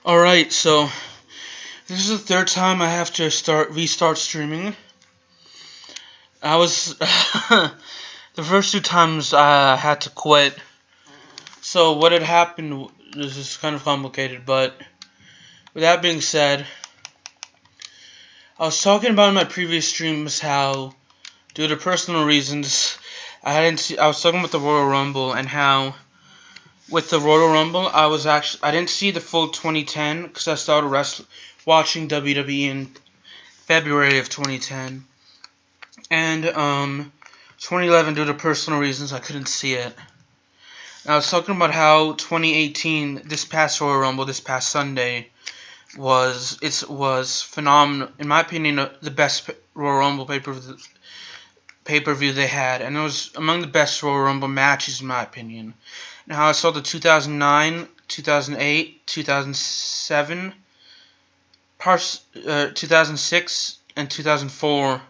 Alright, so this is the third time I have to restart streaming. I was the first two times I had to quit. So what had happened, this is kind of complicated, but with that being said, I was talking about in my previous streams how, due to personal reasons, I was talking about the Royal Rumble and how with the Royal Rumble I didn't see the full 2010 because I started watching WWE in February of 2010, and 2011 due to personal reasons I couldn't see it. And I was talking about how 2018, this past Royal Rumble, this past Sunday, was phenomenal. In my opinion, the best Royal Rumble pay-per-view they had, and it was among the best Royal Rumble matches in my opinion. Now I saw the 2009, 2008, 2007, 2006, and 2004,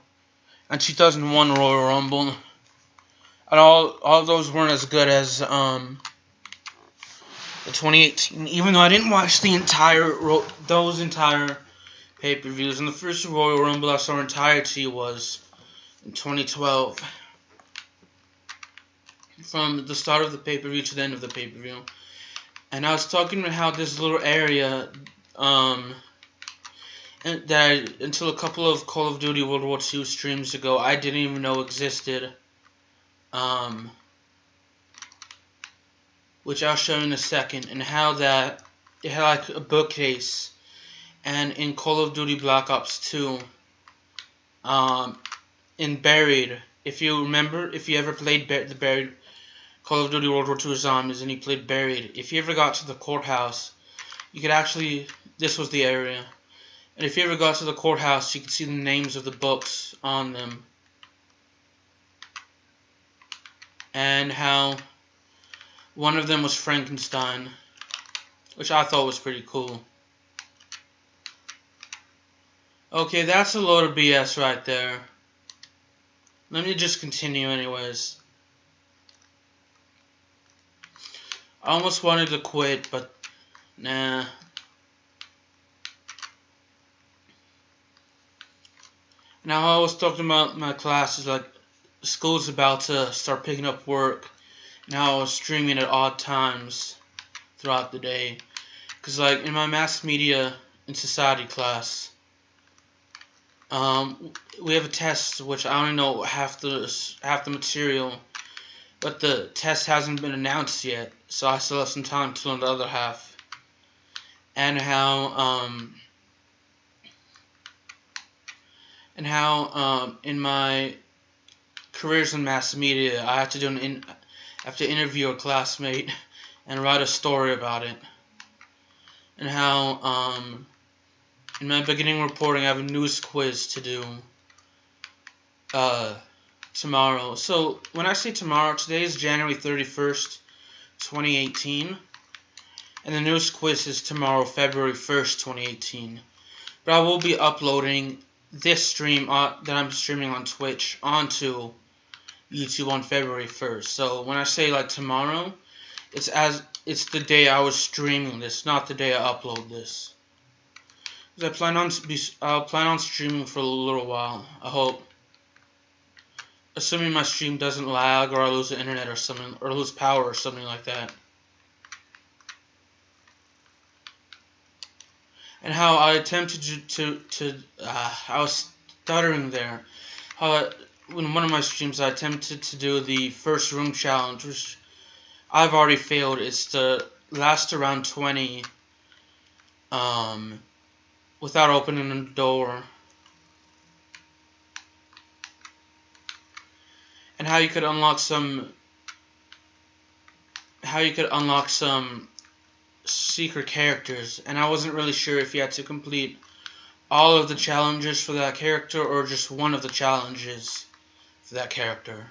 and 2001 Royal Rumble, and all those weren't as good as the 2018. Even though I didn't watch the those entire pay-per-views, and the first Royal Rumble I saw entirety was in 2012. From the start of the pay-per-view to the end of the pay-per-view. And I was talking about how this little area, until a couple of Call of Duty World War II streams ago, I didn't even know existed. Which I'll show you in a second. And how that it had like a bookcase. And in Call of Duty Black Ops 2, in Buried, if you remember, if you ever played the Buried Call of Duty World War II Zombies and you played Buried, if you ever got to the courthouse, you could actually, this was the area, and if you ever got to the courthouse, you could see the names of the books on them, and how one of them was Frankenstein, which I thought was pretty cool. Okay, that's a load of BS right there. Let me just continue anyways. I almost wanted to quit, but nah. Now I was talking about my classes, like school's about to start picking up work, and how I was streaming at odd times throughout the day. Cause like in my mass media and society class, we have a test which I only know half the material. But the test hasn't been announced yet, so I still have some time to learn the other half. And how in my careers in mass media, I have to interview a classmate and write a story about it. And how in my beginning reporting, I have a news quiz to do tomorrow. So when I say tomorrow, today is January 31st, 2018, and the news quiz is tomorrow, February 1st, 2018. But I will be uploading this stream that I'm streaming on Twitch onto YouTube on February 1st. So when I say like tomorrow, it's the day I was streaming this, not the day I upload this. I'll plan on streaming for a little while, I hope. Assuming my stream doesn't lag or I lose the internet or something, or lose power or something like that. And how I attempted I was stuttering there. How in one of my streams I attempted to do the first room challenge, which I've already failed. It's to last around 20 without opening the door. And how you could unlock some secret characters, and I wasn't really sure if you had to complete all of the challenges for that character or just one of the challenges for that character.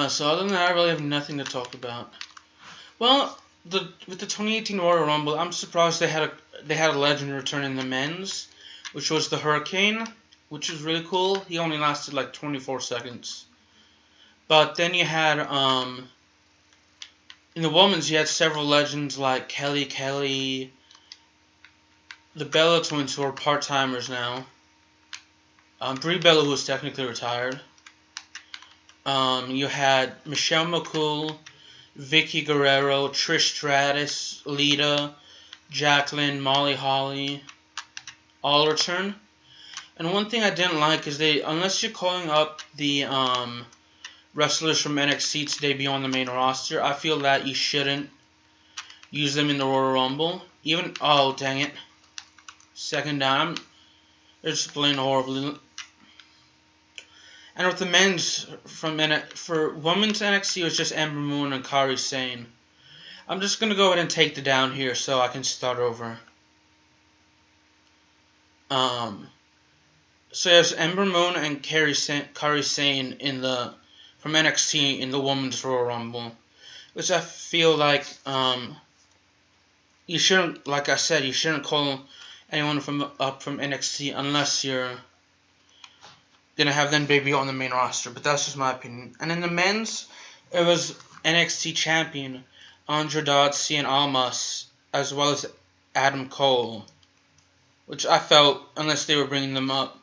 So other than that, I really have nothing to talk about. Well, with the 2018 Royal Rumble, I'm surprised they had a legend return in the men's, which was the Hurricane, which is really cool. He only lasted like 24 seconds. But then you had in the women's you had several legends like Kelly, the Bella twins who are part-timers now. Brie Bella, who was technically retired. You had Michelle McCool, Vicky Guerrero, Trish Stratus, Lita, Jacqueline, Molly Holly, all return. And one thing I didn't like is unless you're calling up the wrestlers from NXT to debut on the main roster, I feel that you shouldn't use them in the Royal Rumble. Oh dang it, second down. They're just playing horribly. And with the men's for women's NXT, it was just Ember Moon and Kairi Sane. I'm just gonna go ahead and take the down here so I can start over. So there's Ember Moon and Kairi Sane from NXT in the women's Royal Rumble, which I feel like you shouldn't, like I said, you shouldn't call anyone from NXT unless you're gonna have them debut on the main roster. But that's just my opinion. And in the men's, it was NXT champion Andrade Cien Almas as well as Adam Cole, which I felt, unless they were bringing them up,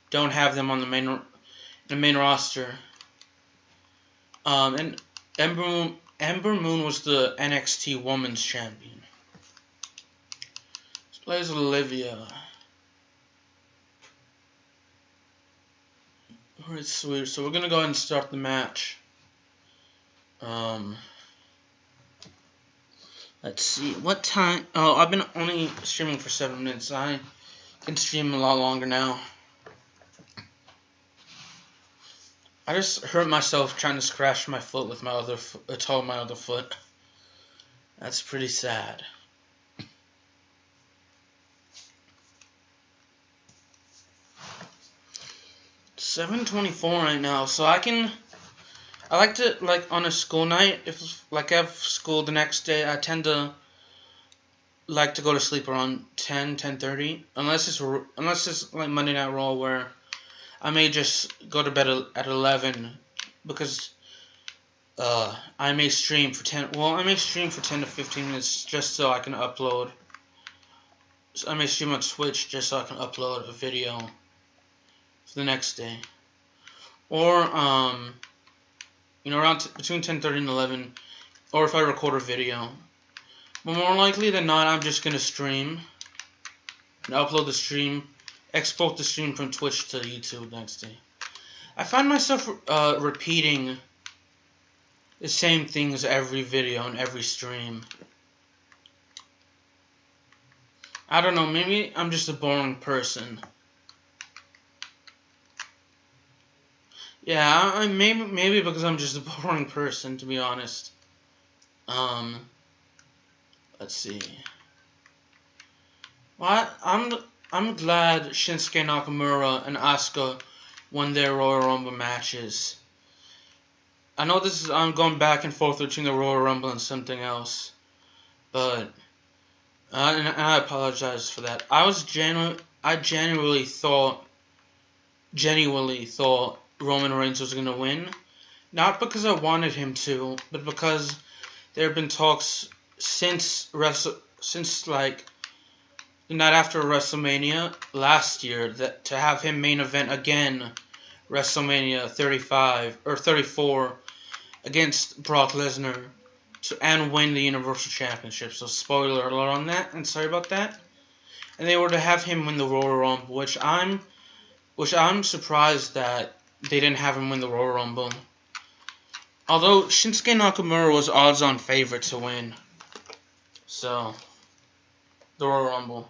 don't have them on the main roster. And Ember Moon was the NXT Women's Champion. This plays Olivia. Alright, sweet. So we're gonna go ahead and start the match. Let's see. What time? Oh, I've been only streaming for 7 minutes. I can stream a lot longer now. I just hurt myself trying to scratch my foot with my other foot. That's pretty sad. $7:24 right now, so I like to, like, on a school night, if I have school the next day, I tend to like to go to sleep around 10:30, unless it's like Monday Night Raw, where I may just go to bed at 11, because I may stream for 10 to 15 minutes just so I can upload. So I may stream on Twitch just so I can upload a video for the next day, or around between 10:30 and 11, or if I record a video. But more likely than not, I'm just gonna stream and upload the stream, export the stream from Twitch to YouTube next day. I find myself repeating the same things every video and every stream. I don't know, maybe I'm just a boring person. Yeah, maybe because I'm just a boring person, to be honest. Let's see. Well, I'm glad Shinsuke Nakamura and Asuka won their Royal Rumble matches. I know I'm going back and forth between the Royal Rumble and something else, but and I apologize for that. I genuinely thought Roman Reigns was going to win, not because I wanted him to, but because there have been talks since like the night after WrestleMania last year that to have him main event again WrestleMania 35 or 34 against Brock Lesnar and win the Universal Championship. So spoiler alert on that, and sorry about that. And they were to have him win the Royal Rumble, which I'm surprised that they didn't have him win the Royal Rumble. Although Shinsuke Nakamura was odds-on favorite to win. So, the Royal Rumble.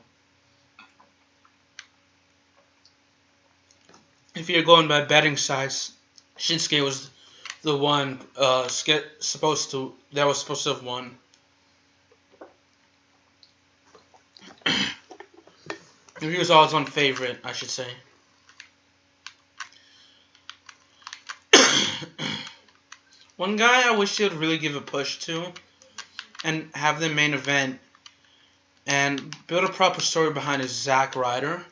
If you're going by betting sites, Shinsuke was the one supposed to have won. He was odds-on favorite, I should say. One guy I wish they would really give a push to and have the main event and build a proper story behind is Zack Ryder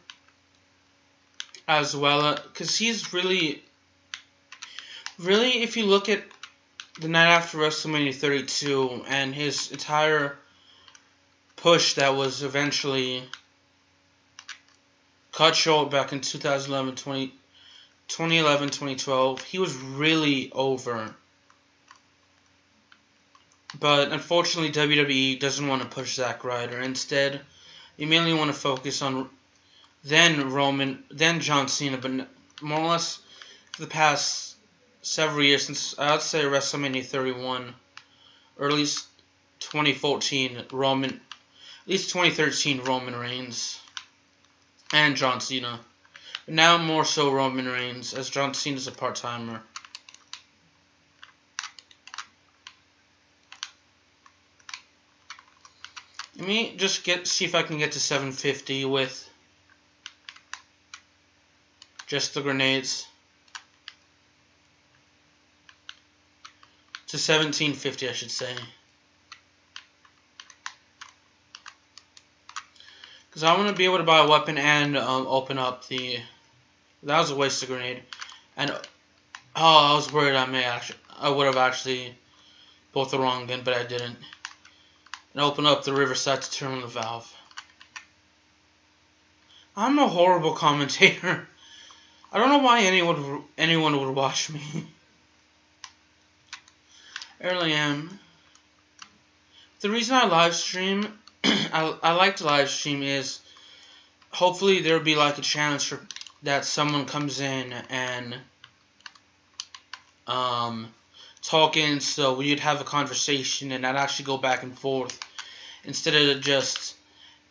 as well, because he's really Really, if you look at the night after WrestleMania 32 and his entire push that was eventually cut short back in 2011, 2012, he was really over. But unfortunately, WWE doesn't want to push Zack Ryder. Instead, they mainly want to focus on then John Cena, but more or less for the past several years, since I'd say WrestleMania 31, or at least 2014 at least 2013 Roman Reigns and John Cena. But now more so Roman Reigns, as John Cena's a part-timer. Let me just see if I can get to 750 with just the grenades. To 1750, I should say. Because I want to be able to buy a weapon and open up the... That was a waste of grenade. And, I was worried I would have actually bought the wrong gun, but I didn't. And open up the Riverside to turn on the valve. I'm a horrible commentator. I don't know why anyone would watch me. I really am. The reason I live stream, I like to live stream, is hopefully there'll be like a chance for that someone comes in and talking, so we'd have a conversation and I'd actually go back and forth instead of just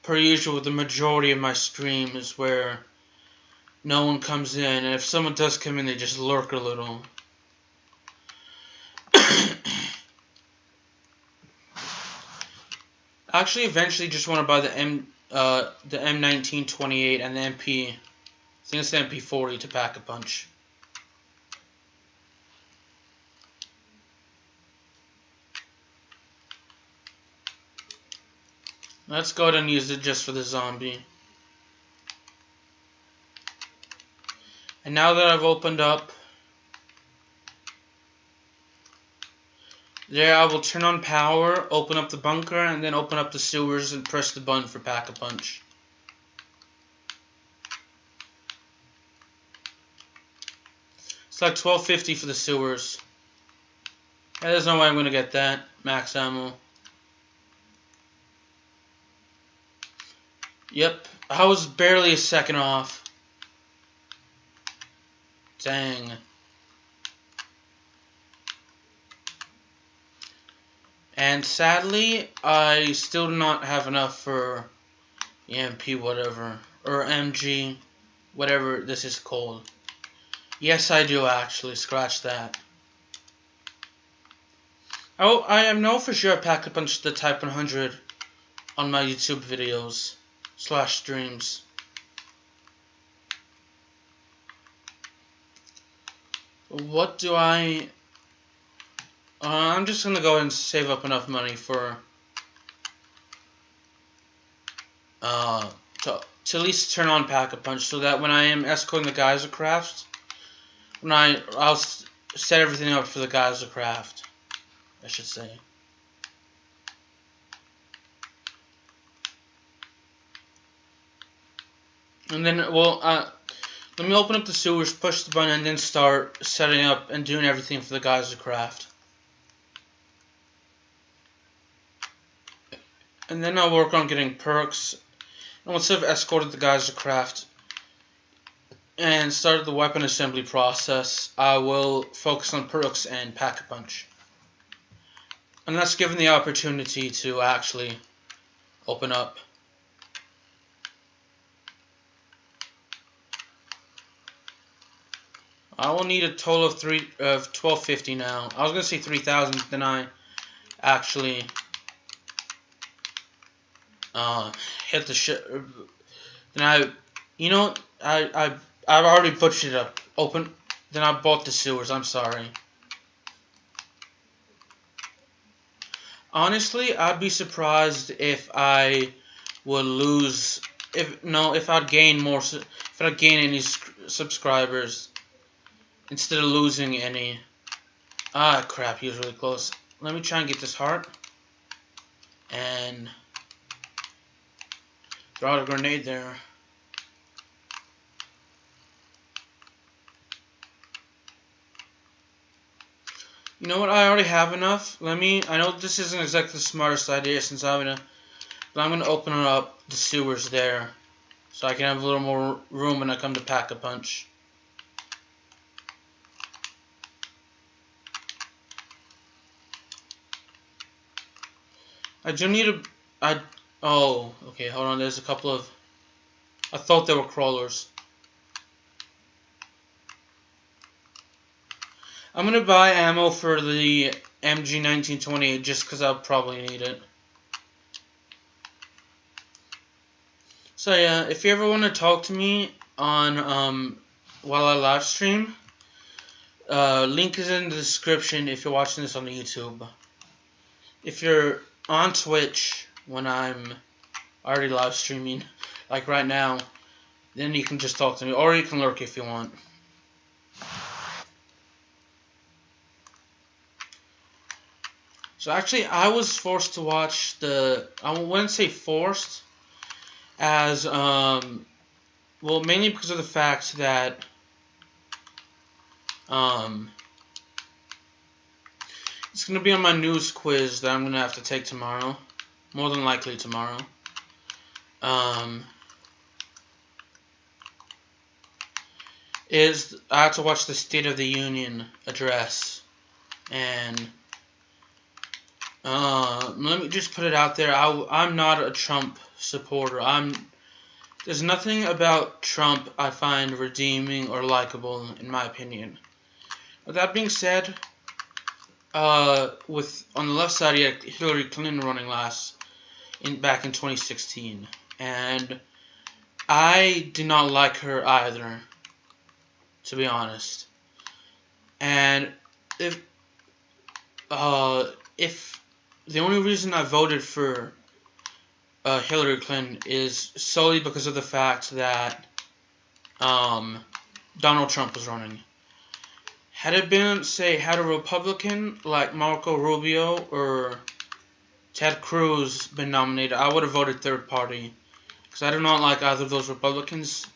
per usual with the majority of my streams where no one comes in, and if someone does come in, they just lurk a little. I actually eventually just want to buy the M1928 and the MP. I think it's the MP40 to pack a punch. Let's go ahead and use it just for the zombie. And now that I've opened up there, I will turn on power, open up the bunker, and then open up the sewers and press the button for Pack-a-Punch. It's like $12.50 for the sewers. Yeah, there's no way I'm going to get that. Max ammo. Yep, I was barely a second off. Dang. And sadly, I still do not have enough for EMP whatever, or MG, whatever this is called. Yes, I do actually, scratch that. Oh, I know for sure I Pack-a-Punch the Type 100 on my YouTube videos / streams. What do I'm just gonna go ahead and save up enough money for to at least turn on Pack-a-Punch, so that when I am escorting the Geyser Craft, I'll set everything up for the Geyser Craft, I should say. And then, let me open up the sewers, push the button, and then start setting up and doing everything for the Geyser Craft. And then I'll work on getting perks. And once I've escorted the Geyser Craft and started the weapon assembly process, I will focus on perks and Pack-a-Punch. And that's given the opportunity to actually open up. I will need a total of $12.50 now. I was gonna say 3,000, then I actually hit the then I've already pushed it up. Then I bought the sewers. I'm sorry. Honestly, I'd be surprised if I would lose. If I'd gain more. If I'd gain any subscribers instead of losing any. Ah, crap, he was really close. Let me try and get this heart. And throw out a grenade there. You know what? I already have enough. I know this isn't exactly the smartest idea since but I'm gonna open up the sewers there, so I can have a little more room when I come to pack a punch. I do need a. Oh, okay. Hold on. There's a couple of. I thought they were crawlers. I'm gonna buy ammo for the MG 1928 just because I'll probably need it. So yeah, if you ever want to talk to me on while I live stream, link is in the description if you're watching this on YouTube. If you're on Twitch when I'm already live streaming, like right now, then you can just talk to me, or you can lurk if you want. So actually, I was forced to watch I wouldn't say forced, as, well, mainly because of the fact that, it's going to be on my news quiz that I'm going to have to take tomorrow. More than likely tomorrow. I have to watch the State of the Union address. And let me just put it out there. I'm not a Trump supporter. There's nothing about Trump I find redeeming or likable, in my opinion. With that being said, on the left side, you had Hillary Clinton running back in 2016, and I did not like her either, to be honest. And if the only reason I voted for Hillary Clinton is solely because of the fact that Donald Trump was running. Had it been, say, had a Republican like Marco Rubio or Ted Cruz been nominated, I would have voted third party. Because I do not like either of those Republicans.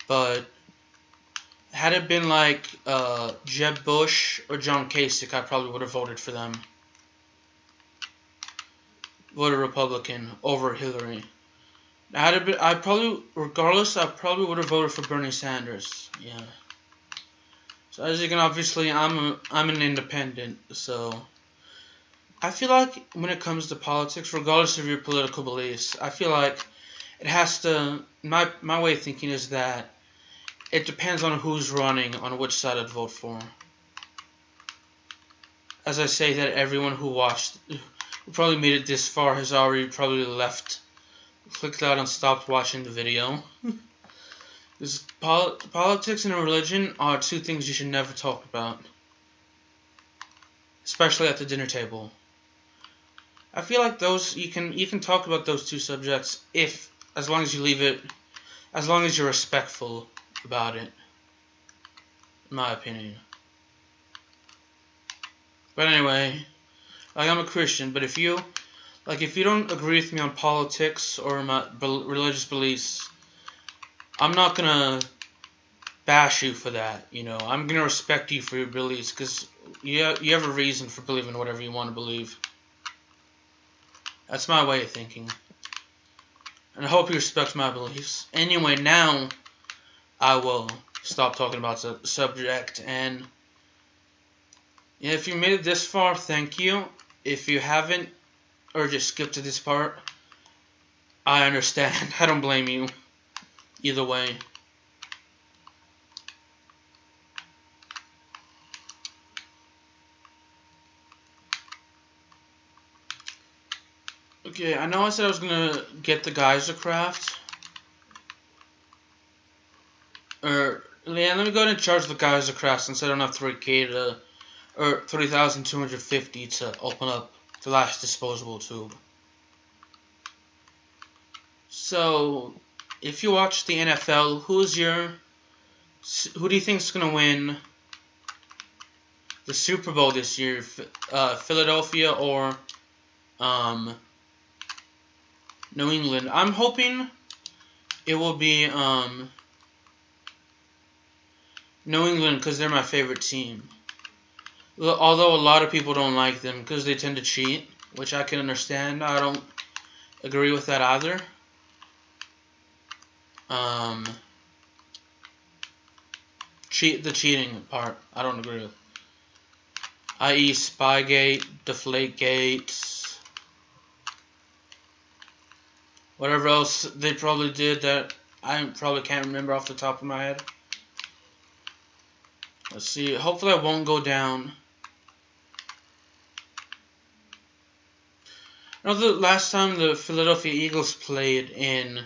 But had it been like Jeb Bush or John Kasich, I probably would have voted for them. Voted Republican over Hillary. Had it been, regardless, I probably would have voted for Bernie Sanders. Yeah. So as you can obviously, I'm an independent, so I feel like when it comes to politics, regardless of your political beliefs, I feel like it has to. My way of thinking is that it depends on who's running, on which side I'd vote for. As I say that, everyone who probably made it this far has already probably clicked out and stopped watching the video. Because politics and religion are two things you should never talk about. Especially at the dinner table. I feel like you can talk about those two subjects as long as you're respectful about it. In my opinion. But anyway, like, I'm a Christian, but if you don't agree with me on politics or my religious beliefs, I'm not gonna bash you for that, you know. I'm gonna respect you for your beliefs, because you have a reason for believing whatever you want to believe. That's my way of thinking. And I hope you respect my beliefs. Anyway, now I will stop talking about the subject. And yeah, if you made it this far, thank you. If you haven't, or just skipped to this part, I understand. I don't blame you. Either way. Okay, I know I said I was gonna get the geyser craft. Yeah, let me go ahead and charge the geyser craft since I don't have 3K or 3,250 to open up the last disposable tube. So, if you watch the NFL, who do you think is gonna win the Super Bowl this year, Philadelphia or New England. I'm hoping it will be New England because they're my favorite team. Although a lot of people don't like them because they tend to cheat, which I can understand. I don't agree with that either. The cheating part, I don't agree with. I.e. Spygate, Deflategate, whatever else they probably did that I probably can't remember off the top of my head. Let's see. Hopefully I won't go down. I know the last time the Philadelphia Eagles played in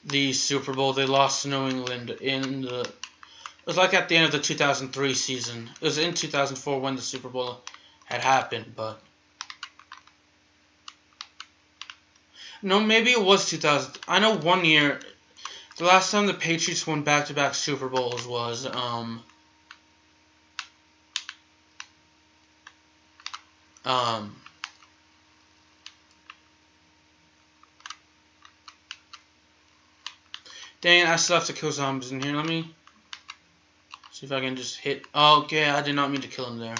the Super Bowl, they lost to New England in the... It was like at the end of the 2003 season. It was in 2004 when the Super Bowl had happened, but... No, maybe it was 2000. I know one year, the last time the Patriots won back-to-back Super Bowls was, dang it, I still have to kill zombies in here. Let me see if I can just hit. Oh, okay, I did not mean to kill him there.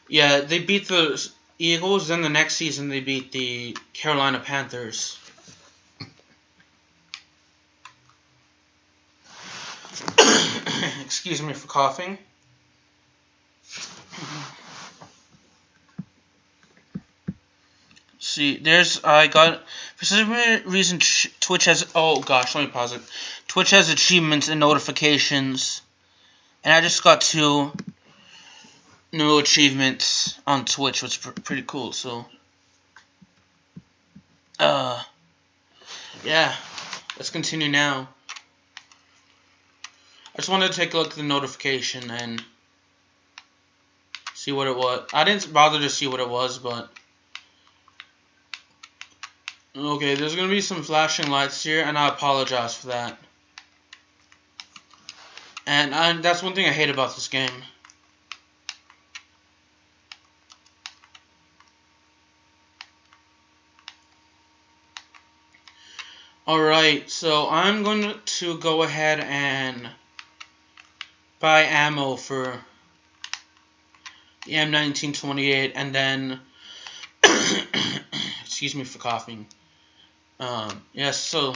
Yeah, they beat the Eagles. Then the next season they beat the Carolina Panthers. Excuse me for coughing. See, I got, for some reason, Twitch has, oh gosh, let me pause it. Twitch has achievements and notifications, and I just got 2 new achievements on Twitch, which is pretty cool, so, yeah, let's continue now. I just wanted to take a look at the notification and see what it was. I didn't bother to see what it was, but... Okay, there's going to be some flashing lights here, and I apologize for that. And that's one thing I hate about this game. Alright, so I'm going to go ahead and buy ammo for the M1928, and then... Excuse me for coughing. Yes, so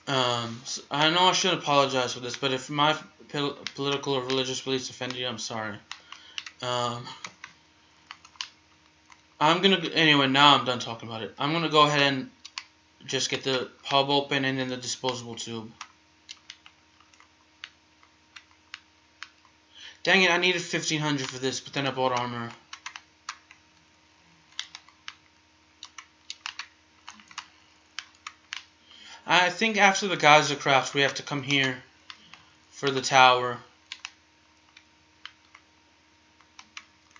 I know I should apologize for this, but if my political or religious beliefs offend you, I'm sorry. Anyway, now I'm done talking about it. I'm gonna go ahead and just get the pub open and then the disposable tube. Dang it, I needed 1,500 for this, but then I bought armor. I think after the Geyser craft, we have to come here for the tower.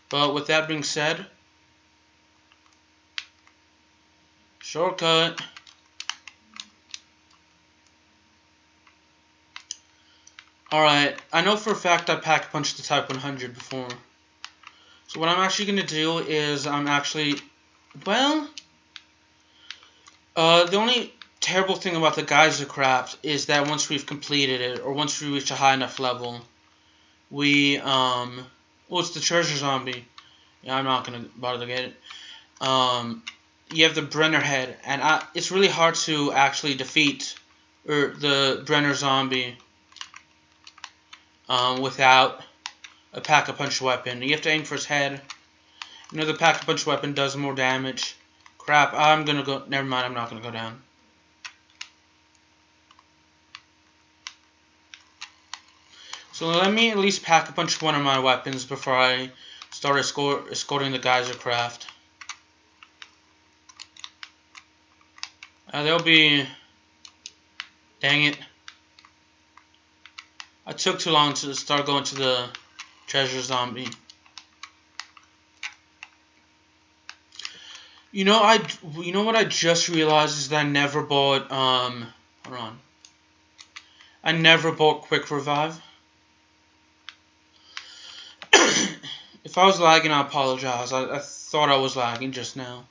But with that being said, shortcut. Alright, I know for a fact I pack punched the Type 100 before. So what I'm actually going to do is the only terrible thing about the Geyser craft is that once we've completed it, or once we reach a high enough level, it's the treasure zombie. Yeah, I'm not gonna bother to get it. You have the Brenner head, and it's really hard to actually defeat the Brenner zombie without a pack-a-punch weapon. You have to aim for his head. You know the pack-a-punch weapon does more damage. Crap, I'm gonna go. Never mind, I'm not gonna go down. So let me at least pack-a-punch one of my weapons before I start escorting the Geyser craft. There'll be... Dang it. I took too long to start going to the treasure zombie. You know what I just realized is that I never bought, hold on. I never bought Quick Revive. If I was lagging, I apologize. I thought I was lagging just now.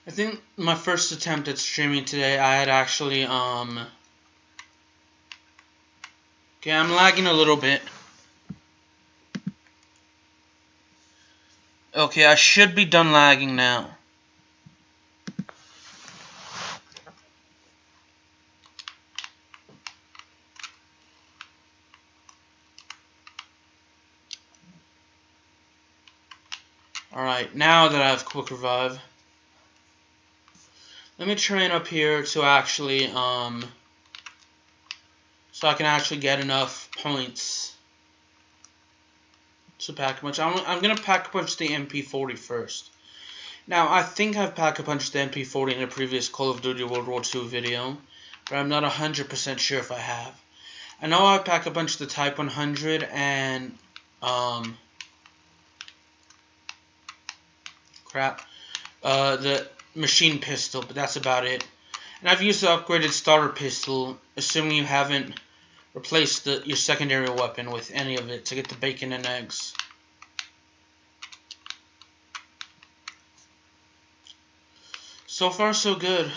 I think my first attempt at streaming today, I had actually, okay, I'm lagging a little bit. Okay, I should be done lagging now. Alright, now that I have Quick Revive, let me train up here to actually, so I can actually get enough points to pack a punch. I'm going to pack a punch the MP40 first. Now, I think I've pack a punch the MP40 in a previous Call of Duty World War II video, but I'm not 100% sure if I have. I know I pack a punch the Type 100 and, the machine pistol, but that's about it. And I've used the upgraded starter pistol, assuming you haven't replaced your secondary weapon with any of it to get the bacon and eggs. So far, so good.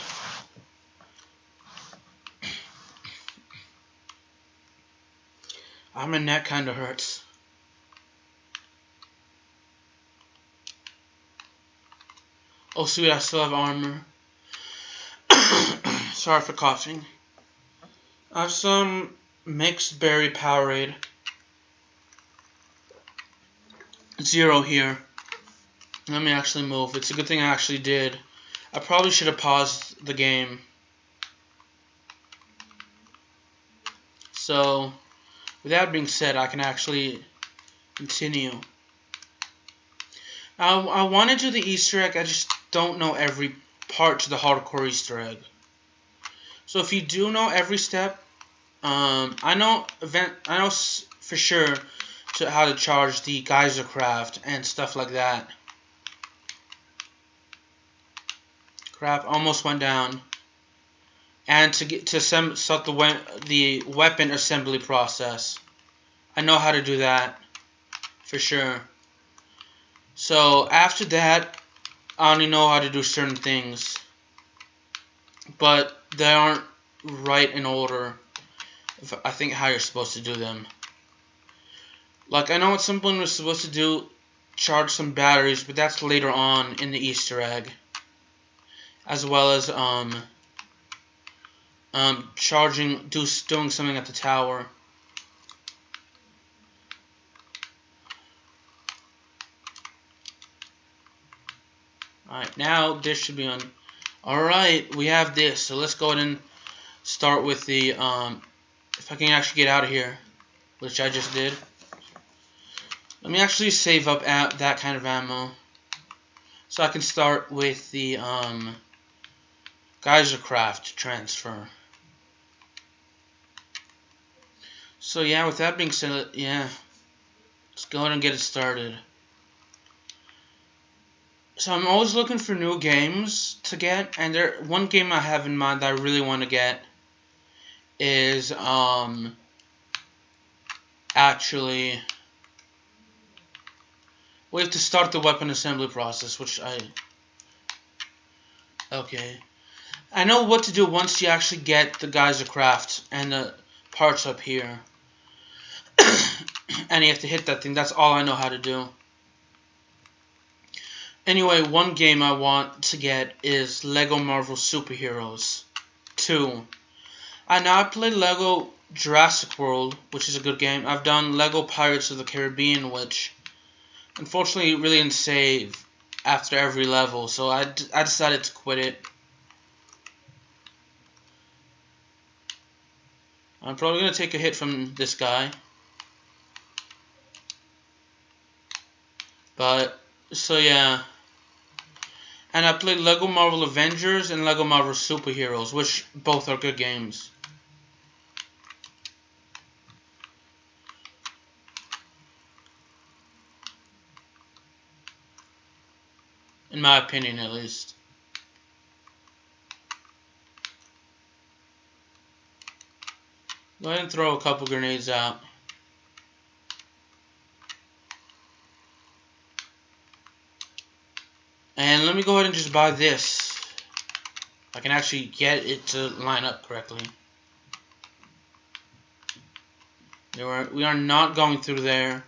My neck kind of hurts. Oh sweet, I still have armor. Sorry for coughing. I have some mixed berry Powerade. 0 here. Let me actually move. It's a good thing I actually did. I probably should have paused the game. So, with that being said, I can actually continue. I want to do the Easter egg, I just don't know every part to the hardcore Easter egg. So if you do know every step, I know for sure how to charge the geyser craft and stuff like that. Crap, almost went down. And to start the weapon assembly process. I know how to do that for sure. So after that, I only know how to do certain things, but they aren't right in order. I think how you're supposed to do them. Like I know at some point we're supposed to do charge some batteries, but that's later on in the Easter egg, as well as doing something at the tower. Alright, now this should be on. Alright, we have this. So let's go ahead and start with the, if I can actually get out of here, which I just did. Let me actually save up that kind of ammo. So I can start with the, geyser craft transfer. So yeah, with that being said, yeah, let's go ahead and get it started. So I'm always looking for new games to get, and one game I have in mind that I really want to get is actually we have to start the weapon assembly process, which okay. I know what to do once you actually get the geyser craft and the parts up here. And you have to hit that thing. That's all I know how to do. Anyway, one game I want to get is Lego Marvel Superheroes 2. I played Lego Jurassic World, which is a good game. I've done Lego Pirates of the Caribbean, which unfortunately really didn't save after every level, so I decided to quit it. I'm probably going to take a hit from this guy. But, so yeah. And I played Lego Marvel Avengers and Lego Marvel Superheroes, which both are good games. In my opinion, at least. Go ahead and throw a couple grenades out. And let me go ahead and just buy this. I can actually get it to line up correctly. We are not going through there.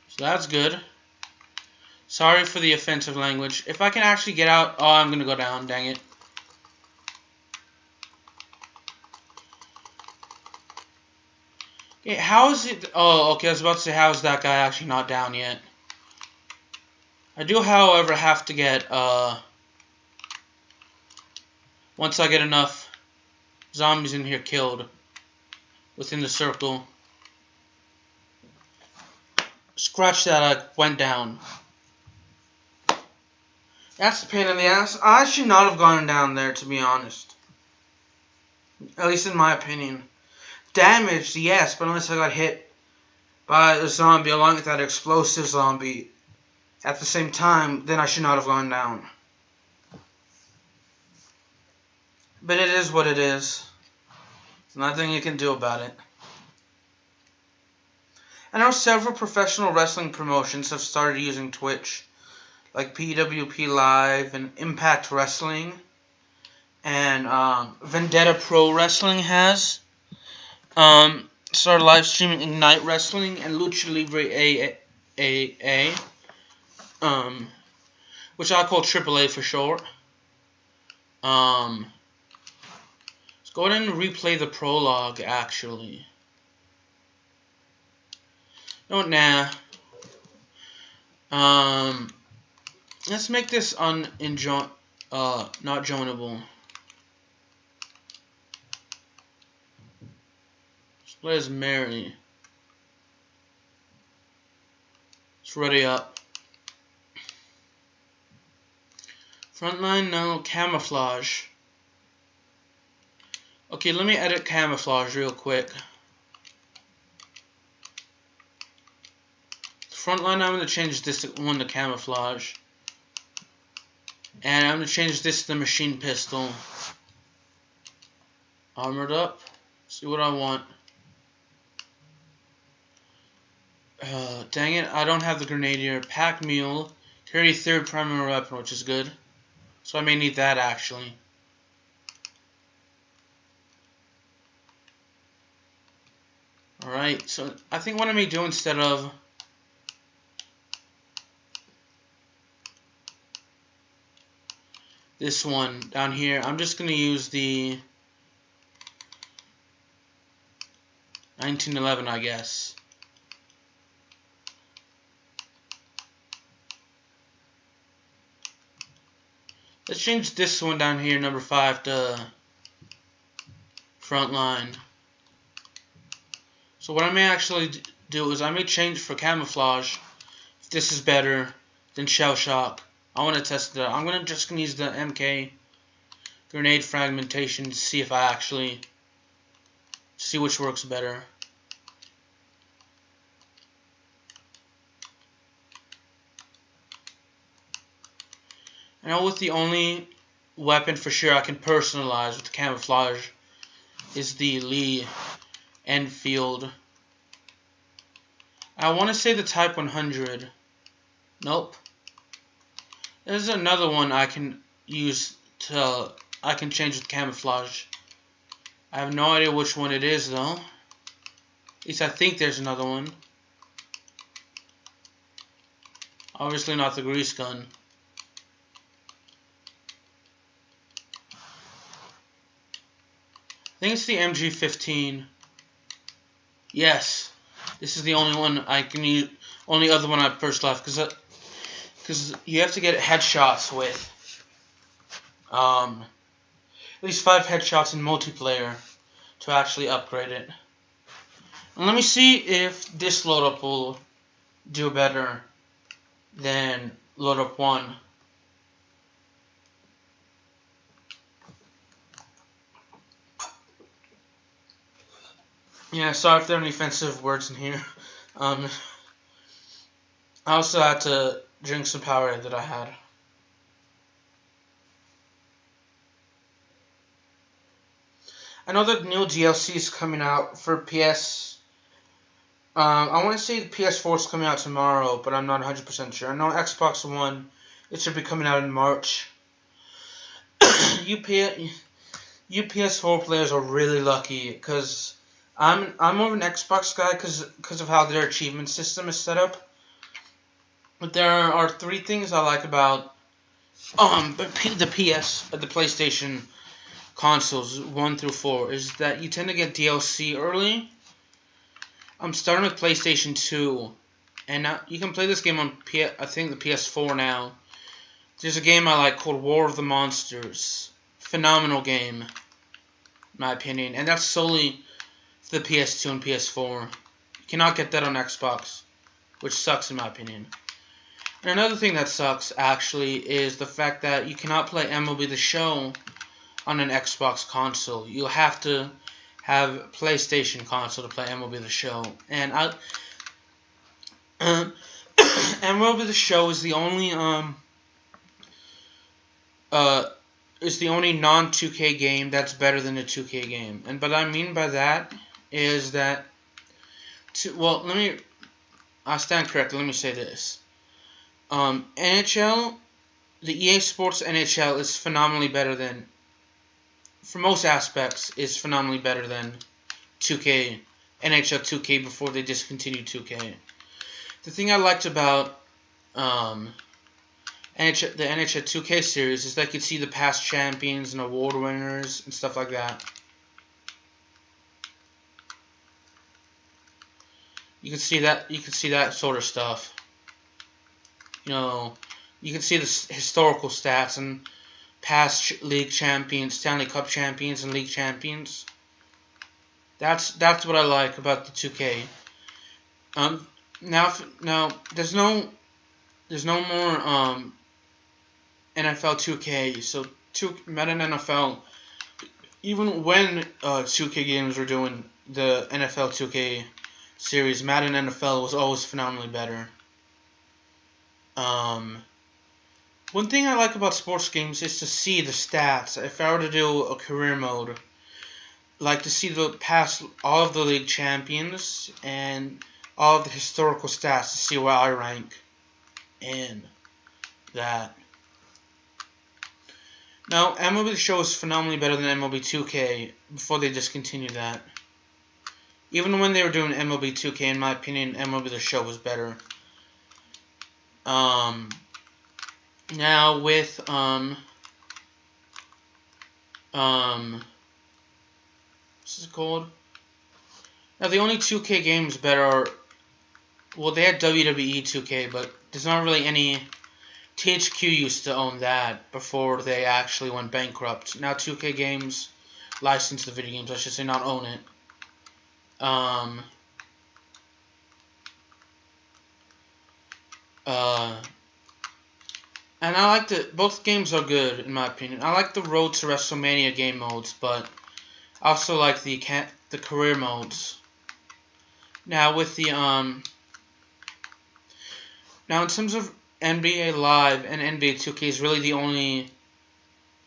So that's good. Sorry for the offensive language. If I can actually get out... Oh, I'm going to go down. Dang it. Okay, how is it... Oh, okay, I was about to say, how is that guy actually not down yet? I do, however, have to get... Once I get enough zombies in here killed within the circle. Scratch that, I went down. That's a pain in the ass. I should not have gone down there, to be honest. At least in my opinion. Damaged, yes, but unless I got hit by a zombie along with that explosive zombie at the same time, then I should not have gone down. But it is what it is. Nothing you can do about it. I know several professional wrestling promotions have started using Twitch, like WWII and Impact Wrestling, and Vendetta Pro Wrestling has started live streaming Ignite Wrestling and Lucha Libre AA, which I call AAA for short. Let's go ahead and replay the prologue, actually. No, nah. Let's make this not joinable. Let's play as Mary. Let's ready up. Frontline, no. Camouflage. Okay, let me edit camouflage real quick. Frontline, I'm going to change this one to camouflage. And I'm going to change this to the machine pistol. Armored up. See what I want. Dang it, I don't have the grenadier. Pack mule. Carry third primary weapon, which is good. So I may need that, actually. Alright, so I think what I may do instead of this one down here, I'm just going to use the 1911, I guess. Let's change this one down here, number 5, to frontline. So what I may actually do is I may change for camouflage, if this is better than shell shock. I want to test it out. I'm just going to use the MK grenade fragmentation to see if I actually see which works better. I know with the only weapon for sure I can personalize with the camouflage is the Lee Enfield. I want to say the Type 100. Nope. There's another one I can use to... I can change with camouflage. I have no idea which one it is though. At least I think there's another one. Obviously not the grease gun. I think it's the MG15. Yes, this is the only one I can use. Only other one I personalized because you have to get headshots with at least 5 headshots in multiplayer to actually upgrade it. And let me see if this load up will do better than load up 1. Yeah, sorry if there are any offensive words in here. I also had to drink some Powerade that I had. I know that new DLC is coming out for PS. I want to say the PS4 is coming out tomorrow, but I'm not 100% sure. I know Xbox One, it should be coming out in March. You PS4 players are really lucky, because I'm more of an Xbox guy because of how their achievement system is set up. But there are three things I like about the PlayStation consoles 1 through 4 is that you tend to get DLC early. I'm starting with PlayStation 2, and now you can play this game on I think the PS4 now. There's a game I like called War of the Monsters. Phenomenal game, in my opinion, and that's solely for the PS2 and PS4. You cannot get that on Xbox, which sucks in my opinion. And another thing that sucks, actually, is the fact that you cannot play MLB The Show on an Xbox console. You'll have to have a PlayStation console to play MLB The Show. And MLB The Show is the only non-2K game that's better than a 2K game. And what I mean by that is that I'll stand corrected. Let me say this. NHL, the EA Sports NHL is phenomenally better than, for most aspects, is phenomenally better than 2K, NHL 2K before they discontinued 2K. The thing I liked about the NHL 2K series is that you could see the past champions and award winners and stuff like that. You can see that sort of stuff. You know, you can see the historical stats and past league champions, Stanley Cup champions, and league champions. That's what I like about the 2K. Now there's no more NFL 2K. So Madden NFL, even when 2K games were doing the NFL 2K series, Madden NFL was always phenomenally better. One thing I like about sports games is to see the stats. If I were to do a career mode, like to see all of the league champions and all of the historical stats to see where I rank in that. Now, MLB The Show is phenomenally better than MLB 2K before they discontinued that. Even when they were doing MLB 2K, in my opinion, MLB The Show was better. Now with what's this called? Now the only 2K games better are, well, they had WWE 2K, but there's not really any. THQ used to own that before they actually went bankrupt. Now 2K games license the video games, I should say, not own it. And I like both games are good in my opinion. I like the Road to WrestleMania game modes, but I also like the career modes. Now with the now in terms of NBA Live and NBA 2K is really the only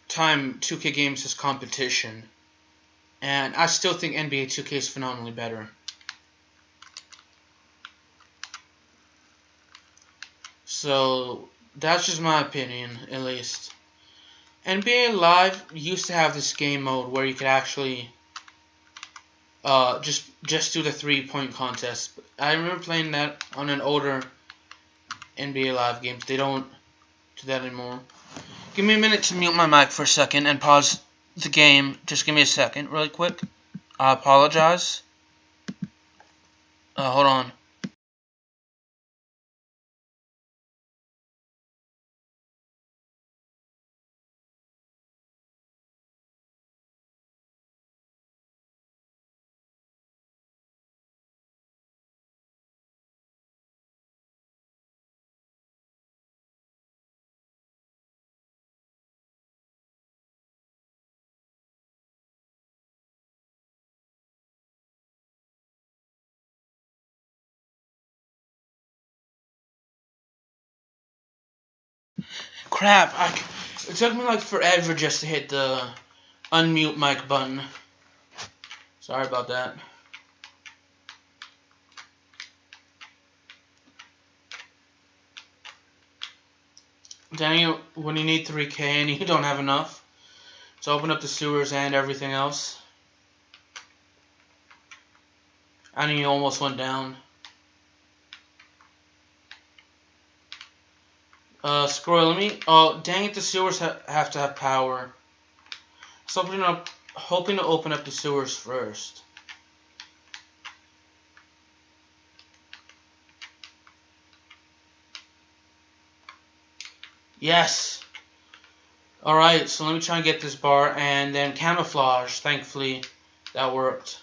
time 2K games has competition, and I still think NBA 2K is phenomenally better. So that's just my opinion, at least. NBA Live used to have this game mode where you could actually just do the 3-point contest. I remember playing that on an older NBA Live game. They don't do that anymore. Give me a minute to mute my mic for a second and pause the game. Just give me a second, really quick. I apologize. Hold on. Crap, it took me like forever just to hit the unmute mic button. Sorry about that. Dang it, when you need 3K and you don't have enough to open up the sewers and everything else. And you almost went down. Squirrel, let me... Oh, dang it, the sewers have to have power. So hoping to open up the sewers first. Yes! Alright, so let me try and get this bar, and then camouflage. Thankfully, that worked.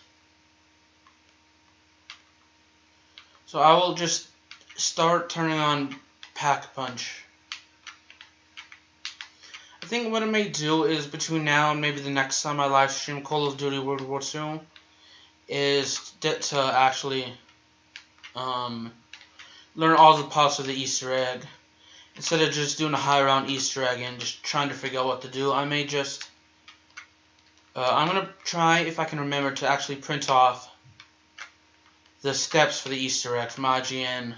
So I will just start turning on Pack Punch. I think what I may do is between now and maybe the next time I live stream Call of Duty World War II is to actually learn all the parts of the Easter egg. Instead of just doing a high round Easter egg and just trying to figure out what to do, I may just... I'm going to try, if I can remember, to actually print off the steps for the Easter egg from IGN.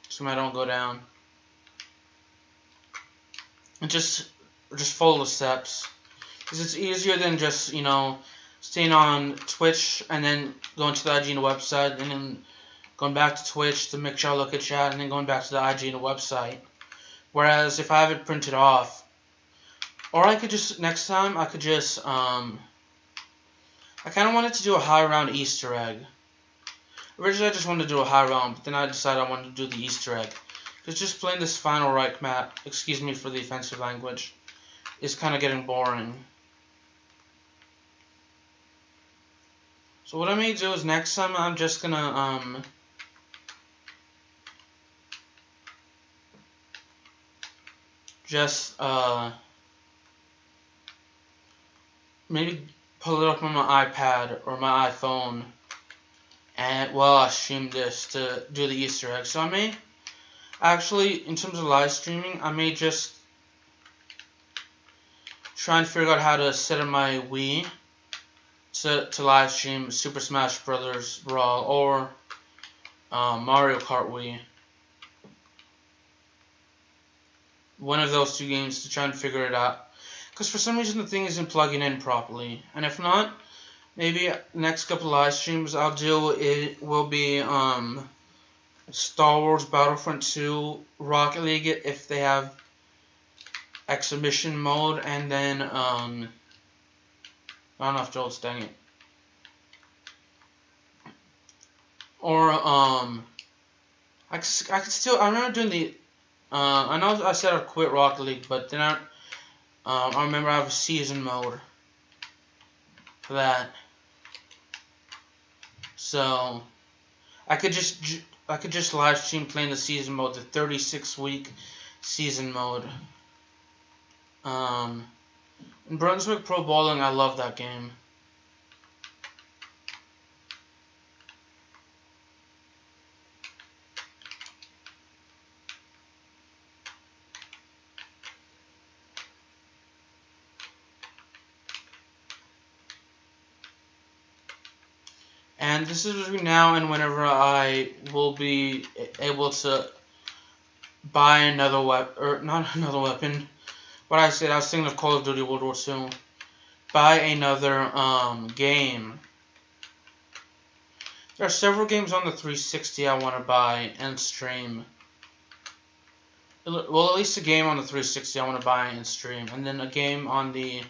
So I don't go down. And just follow the steps. Because it's easier than just, you know, staying on Twitch and then going to the IGN website and then going back to Twitch to make sure I look at chat and then going back to the IGN website. Whereas if I have it printed off, or I could just, next time, I could just, I kind of wanted to do a high round Easter egg. Originally I just wanted to do a high round, but then I decided I wanted to do the Easter egg. Because just playing this Final Reich map, excuse me for the offensive language, is kind of getting boring. So what I may do is next time I'm just gonna, maybe pull it up on my iPad or my iPhone, and while I stream this to do the Easter egg. So I may actually, in terms of live streaming, I may just try and figure out how to set up my Wii to live stream Super Smash Bros. Brawl or Mario Kart Wii. One of those two games to try and figure it out. Because for some reason the thing isn't plugging in properly. And if not, maybe next couple live streams I'll do it will be Star Wars Battlefront 2 Rocket League if they have exhibition mode, and then not enough jolts, dang it. Or I could still, I remember doing the I know I said I'd quit Rocket League, but then I remember I have a season mode for that. So I could just live stream playing the season mode, the 36-week season mode. In Brunswick Pro Bowling, I love that game. And this is between now and whenever I will be able to buy another weapon, or not another weapon. What I said, I was thinking of Call of Duty World War II. Buy another game. There are several games on the 360 I want to buy and stream. Well, at least a game on the 360 I want to buy and stream, and then a game on the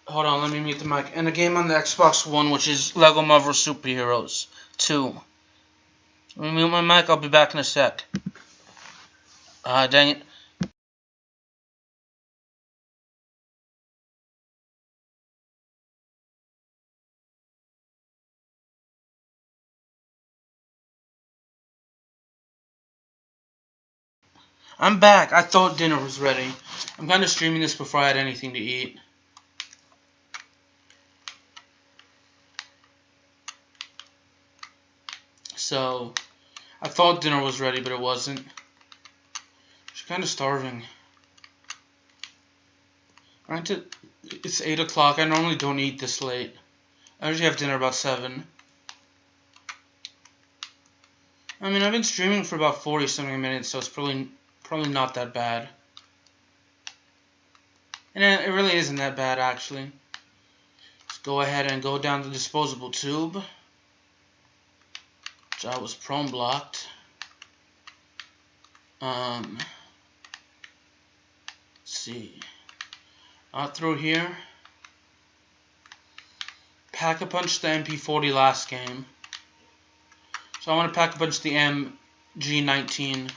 hold on, let me mute the mic. And a game on the Xbox One, which is Lego Marvel Superheroes 2. Let me mute my mic, I'll be back in a sec. Dang it. I'm back. I thought dinner was ready. I'm kind of streaming this before I had anything to eat. So I thought dinner was ready, but it wasn't. She's kind of starving. It's 8 o'clock. I normally don't eat this late. I usually have dinner about 7. I mean, I've been streaming for about 40-something minutes, so it's probably not that bad. And it really isn't that bad, actually. Let's go ahead and go down the disposable tube, which I was prone blocked. Let's see. Out through here. Pack-a-punch the MP40 last game. So I want to pack-a-punch the MG19.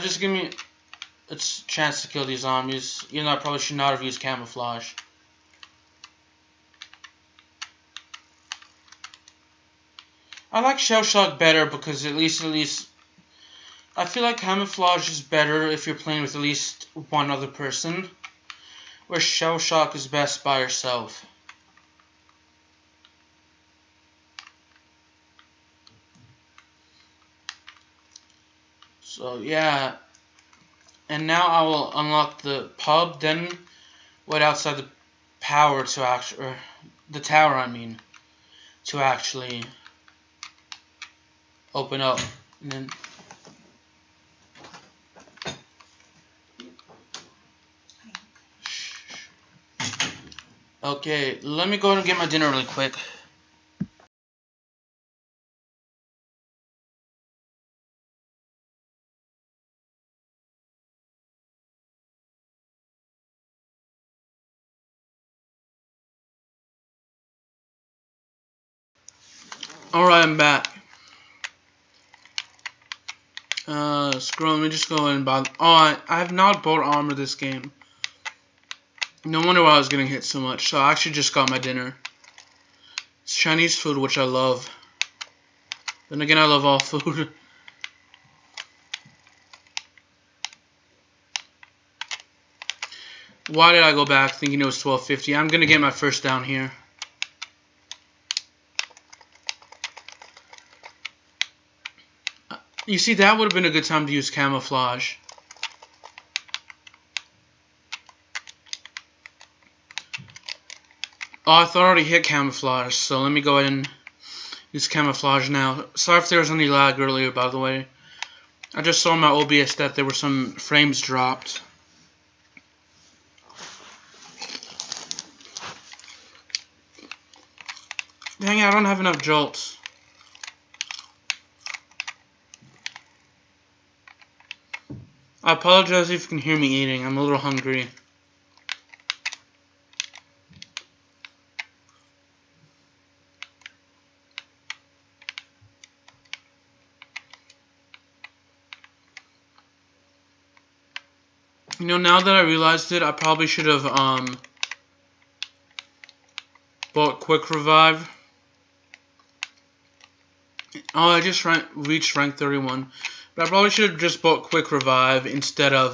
Just give me a chance to kill these zombies. Even though I probably should not have used camouflage. I like Shell Shock better because at least I feel like camouflage is better if you're playing with at least one other person, where Shell Shock is best by yourself. So yeah, and now I will unlock the pub, then wait outside the tower to actually open up, and then. Okay, let me go ahead and get my dinner really quick. Alright, I'm back. Scroll, let me just go and buy. Oh, I have not bought armor this game. No wonder why I was getting hit so much. So I actually just got my dinner. It's Chinese food, which I love. Then again, I love all food. Why did I go back thinking it was 12:50? I'm gonna get my first down here. You see, that would have been a good time to use camouflage. Oh, I thought I already hit camouflage, so let me go ahead and use camouflage now. Sorry if there was any lag earlier, by the way. I just saw in my OBS that there were some frames dropped. Dang it, I don't have enough jolts. I apologize if you can hear me eating. I'm a little hungry. You know, now that I realized it, I probably should have bought Quick Revive. Oh, I just reached rank 31. But I probably should have just bought Quick Revive instead of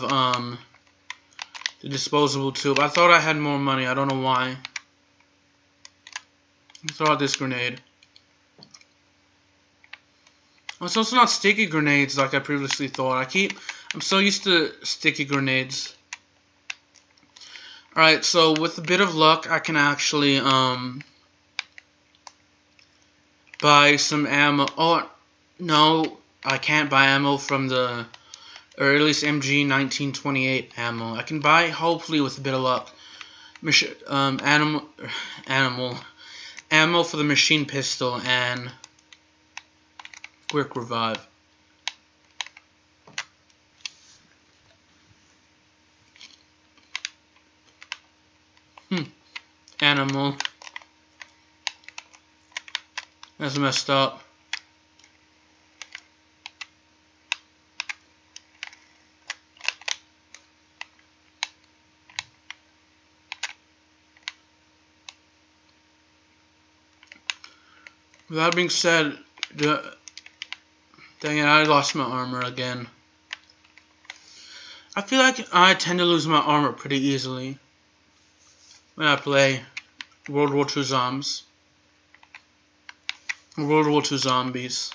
the disposable tube. I thought I had more money. I don't know why. Throw out this grenade. Oh, it's also not sticky grenades like I previously thought. I'm so used to sticky grenades. Alright, so with a bit of luck, I can actually buy some ammo. Oh, no, I can't buy ammo from the, or at least MG 1928 ammo. I can buy, hopefully with a bit of luck, ammo for the machine pistol and Quick Revive. Animal. That's messed up. With that being said, dang it, I lost my armor again. I feel like I tend to lose my armor pretty easily when I play World War II Zombies. World War II zombies.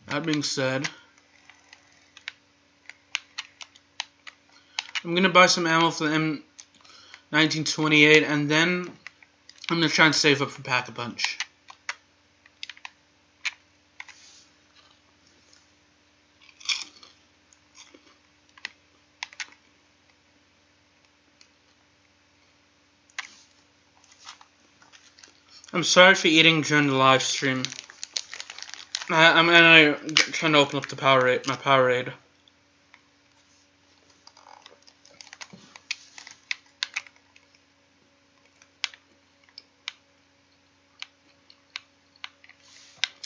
That being said, I'm gonna buy some ammo for the M1928, and then I'm gonna try and save up for Pack-a-Punch. I'm sorry for eating during the live stream. I'm trying to open up the Powerade, my Powerade.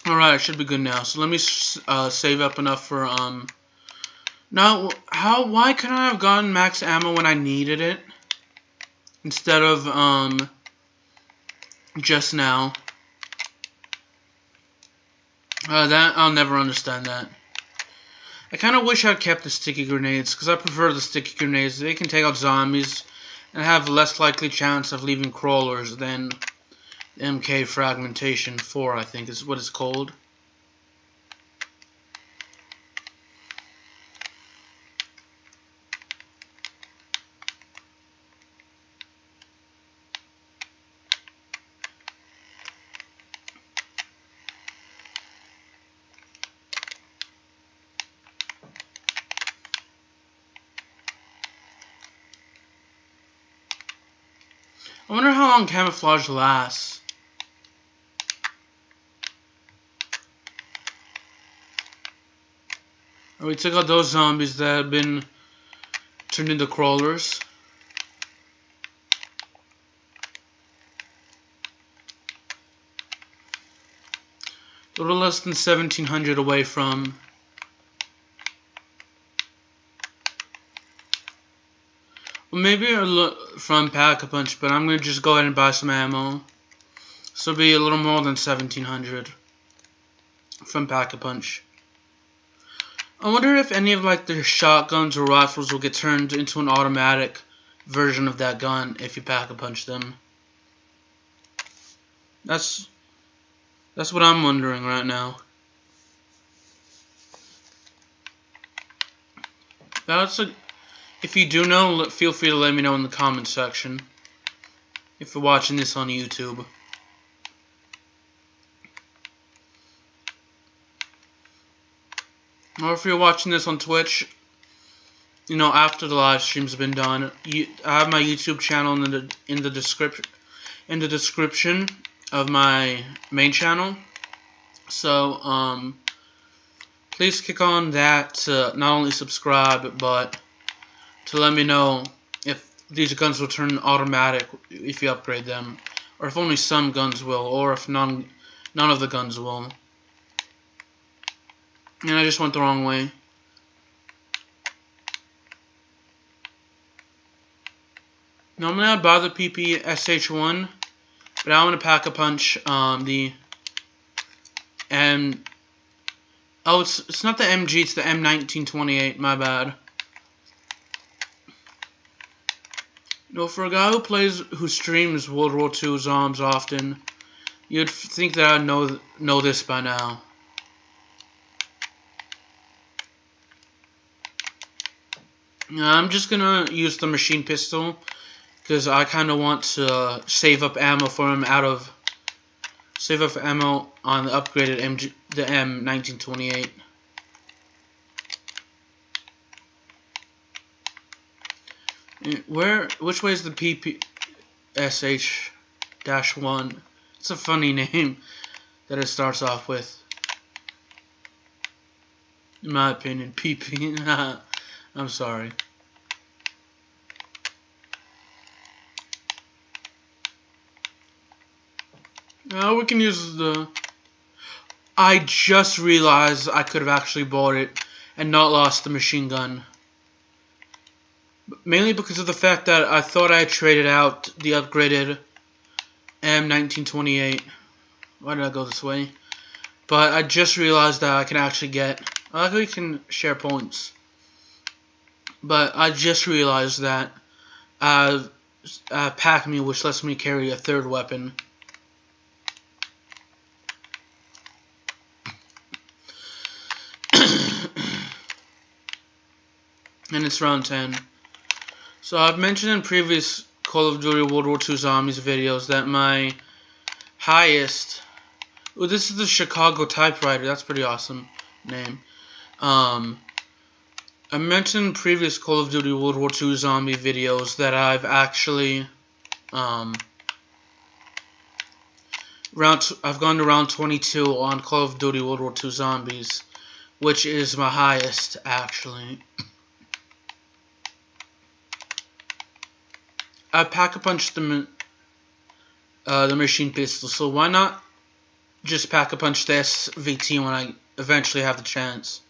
Alright, it should be good now. So let me save up enough for Now, why couldn't I have gotten max ammo when I needed it instead of just now? That I'll never understand that. I kind of wish I'd kept the sticky grenades, because I prefer the sticky grenades. They can take out zombies and have less likely chance of leaving crawlers than MK Fragmentation 4, I think is what it's called. I wonder how long camouflage lasts. We took out those zombies that had been turned into crawlers. A little less than 1,700 away from. Well, maybe from Pack-a-Punch, but I'm going to just go ahead and buy some ammo. So it'll be a little more than 1,700 from Pack-a-Punch. I wonder if any of like the shotguns or rifles will get turned into an automatic version of that gun if you Pack-a-Punch them. That's what I'm wondering right now. If you do know, feel free to let me know in the comments section. If you're watching this on YouTube. Or if you're watching this on Twitch, you know, after the live stream's been done, I have my YouTube channel in the description of my main channel. So please click on that to not only subscribe, but to let me know if these guns will turn automatic if you upgrade them, or if only some guns will, or if none of the guns will. And I just went the wrong way. Now I'm gonna buy the PPSH1, but I'm gonna Pack-a-Punch the M. Oh, it's not the MG, it's the M1928. My bad. No, for a guy who streams World War II Zombs often, you'd think that I'd know this by now. I'm just gonna use the machine pistol because I kind of want to save up ammo for him save up ammo on the upgraded the M1928. Which way is the PPSH-1? It's a funny name that it starts off with. In my opinion, PP. I'm sorry. Now we can use the... I just realized I could have actually bought it and not lost the machine gun. Mainly because of the fact that I thought I had traded out the upgraded M1928. Why did I go this way? But I just realized that I can actually get... I like how you can share points. But I just realized that pack mule, which lets me carry a third weapon. And it's round 10. So I've mentioned in previous Call of Duty World War II Zombies videos that my highest... Oh, this is the Chicago typewriter. That's a pretty awesome name. I mentioned in previous Call of Duty World War II Zombie videos that I've actually... I've gone to round 22 on Call of Duty World War II Zombies, which is my highest, actually. I pack-a-punched the machine pistol, so why not just pack-a-punch this VT when I eventually have the chance?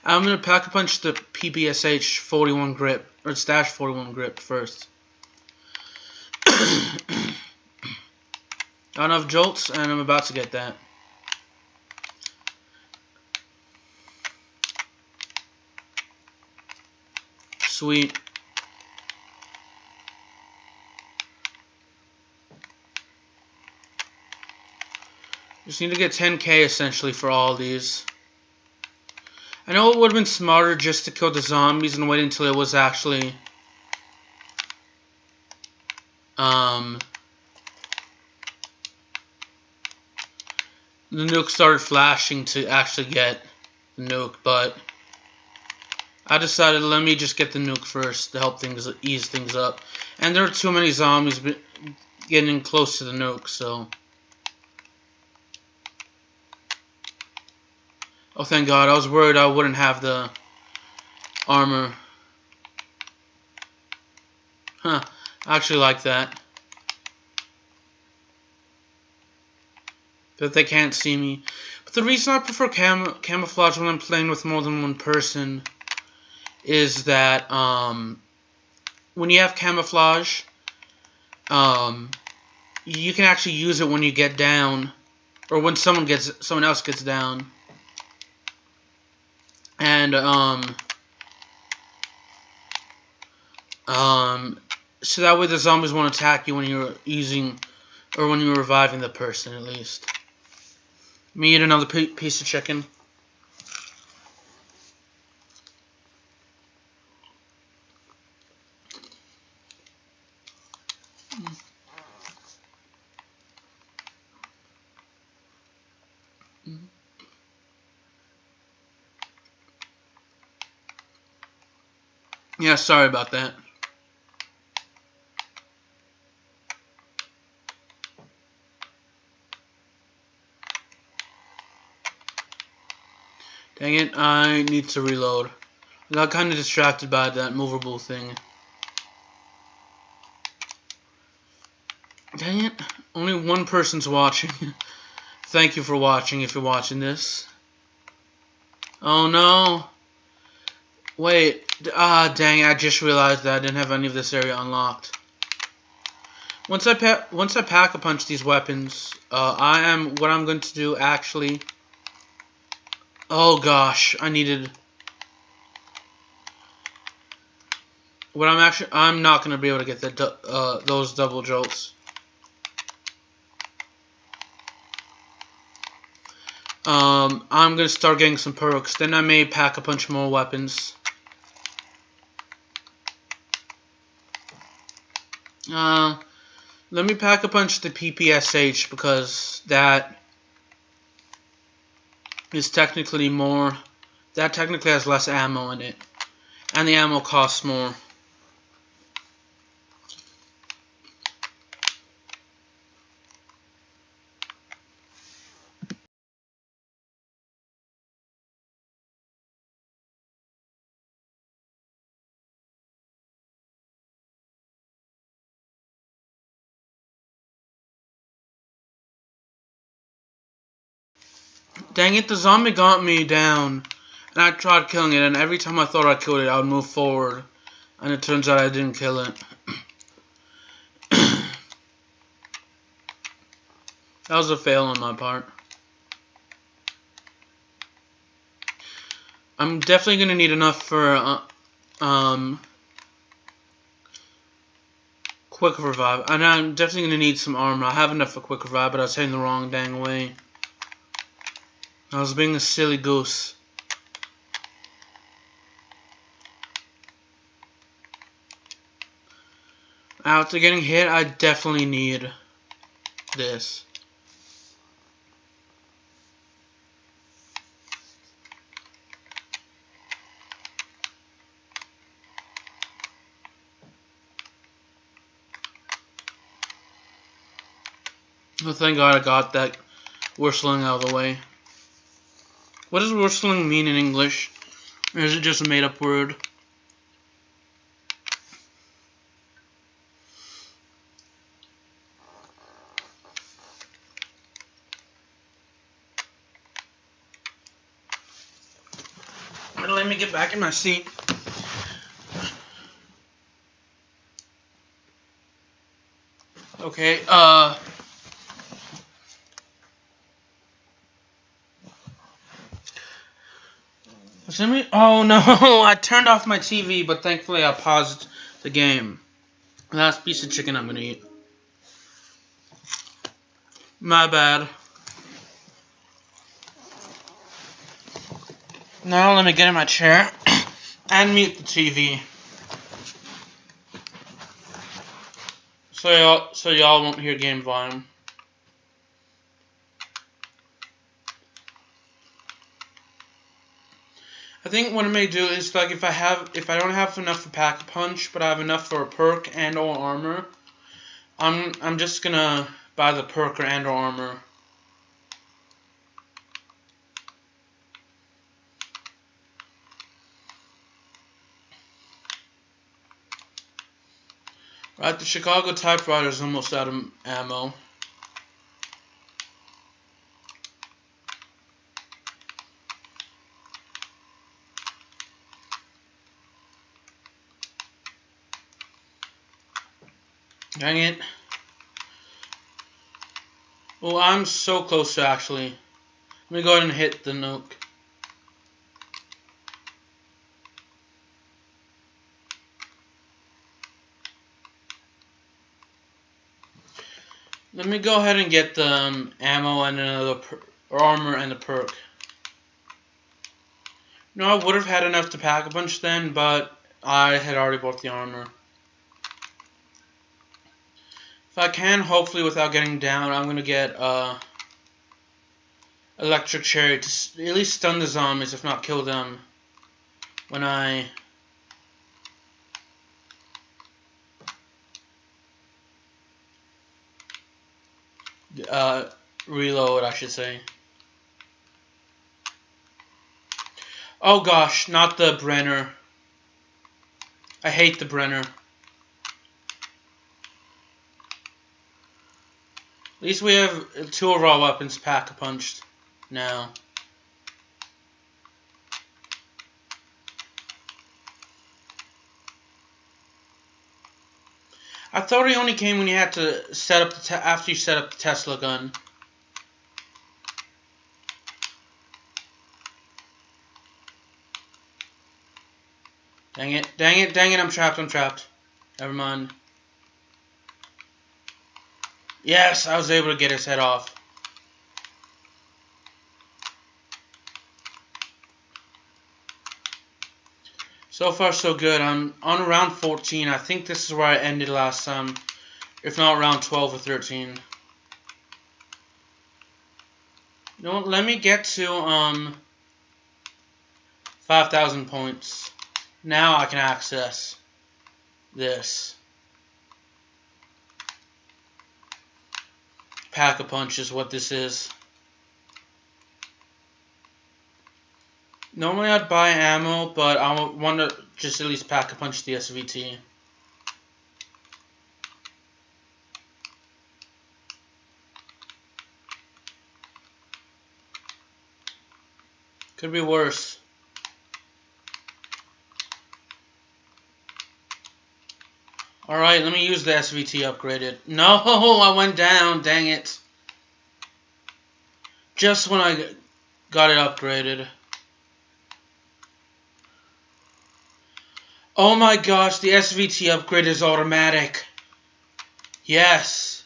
I'm going to pack-a-punch the PPSH 41 grip, or Stash 41 grip first. I don't have jolts, and I'm about to get that. Sweet. Just need to get 10k essentially for all these. I know it would have been smarter just to kill the zombies and wait until it was actually the nuke started flashing to actually get the nuke, but I decided let me just get the nuke first to help things ease things up. And there are too many zombies getting close to the nuke, so. Oh, thank God. I was worried I wouldn't have the armor. Huh. I actually like that. But they can't see me. But the reason I prefer camouflage when I'm playing with more than one person is that when you have camouflage, you can actually use it when you get down, or when someone else gets down. And so that way the zombies won't attack you when you're using, or when you're reviving the person, at least. Let me eat another piece of chicken. Yeah, sorry about that. Dang it, I need to reload. I got kind of distracted by that movable thing. Dang it, only one person's watching. Thank you for watching if you're watching this. Oh no. Wait, dang, I just realized that I didn't have any of this area unlocked. Once I pack-a-punch these weapons, what I'm going to do actually... Oh gosh, I'm not going to be able to get those double jolts. I'm going to start getting some perks, then I may pack-a-punch more weapons. Let me pack-a-punch the PPSH because that is technically more. That technically has less ammo in it, and the ammo costs more. Dang it, the zombie got me down. And I tried killing it, and every time I thought I killed it, I would move forward. And it turns out I didn't kill it. That was a fail on my part. I'm definitely going to need enough for Quick revive. And I'm definitely going to need some armor. I have enough for quick revive, but I was heading the wrong dang way. I was being a silly goose. After getting hit, I definitely need this. Oh, thank God I got that whistling out of the way. What does whistling mean in English? Or is it just a made-up word? Let me get back in my seat. Okay, oh no, I turned off my TV, but thankfully I paused the game. Last piece of chicken I'm gonna eat. My bad. Now let me get in my chair and mute the TV. So y'all won't hear game volume. I think what I may do is, like, if I don't have enough for Pack-a-Punch, but I have enough for a perk and or armor, I'm just gonna buy the perk and or armor. Right, the Chicago typewriter is almost out of ammo. Dang it. Oh, I'm so close to actually. Let me go ahead and hit the nuke. Let me go ahead and get the ammo and another armor and the perk. No, I would have had enough to Pack-a-Punch then, but I had already bought the armor. If I can, hopefully without getting down, I'm going to get Electric Cherry to at least stun the zombies, if not kill them, when I reload, I should say. Oh gosh, not the Brenner. I hate the Brenner. At least we have 2 of our weapons Pack-a-Punched now. I thought he only came when you had to set up after you set up the Tesla gun. Dang it, dang it, dang it, I'm trapped. Never mind. Yes, I was able to get his head off. So far, so good. I'm on round 14. I think this is where I ended last time. If not, round 12 or 13. You know what? Let me get to 5,000 points. Now I can access this. Pack-a-Punch is what this is. Normally I'd buy ammo, but I want to just at least Pack-a-Punch the SVT. Could be worse. Alright, let me use the SVT upgraded. No, I went down, dang it. Just when I got it upgraded. Oh my gosh, the SVT upgrade is automatic. Yes!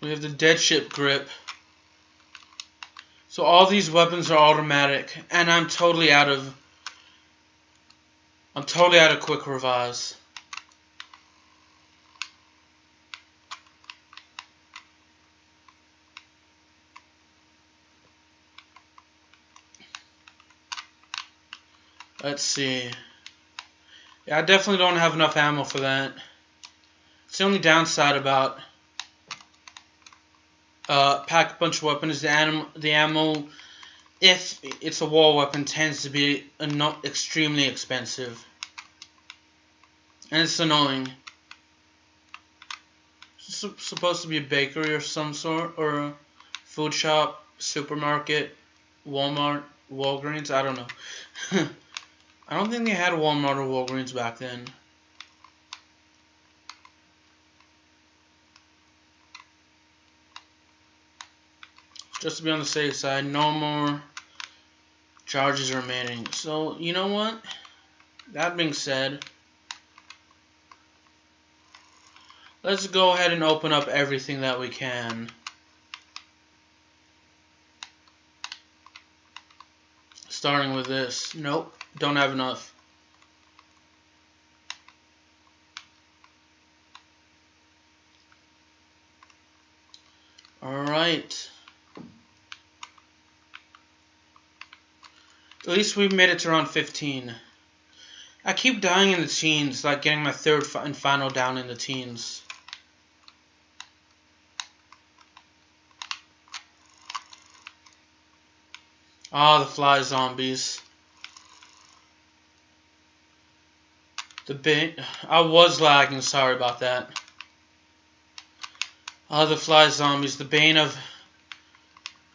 We have the dead ship grip. So all these weapons are automatic, and I'm totally out of quick revives. Let's see. Yeah, I definitely don't have enough ammo for that. It's the only downside about pack-a-punch weapon is the ammo, if it's a wall weapon, tends to be not extremely expensive. And it's annoying. It's supposed to be a bakery or some sort, or a food shop, supermarket, Walmart, Walgreens, I don't know. I don't think they had Walmart or Walgreens back then. Just to be on the safe side, no more charges remaining. So, you know what? That being said, let's go ahead and open up everything that we can. Starting with this. Nope, don't have enough. Alright. At least we've made it to round 15. I keep dying in the teens, like getting my third and final down in the teens. Ah, the fly zombies. I was lagging, sorry about that. Ah, the fly zombies, the bane of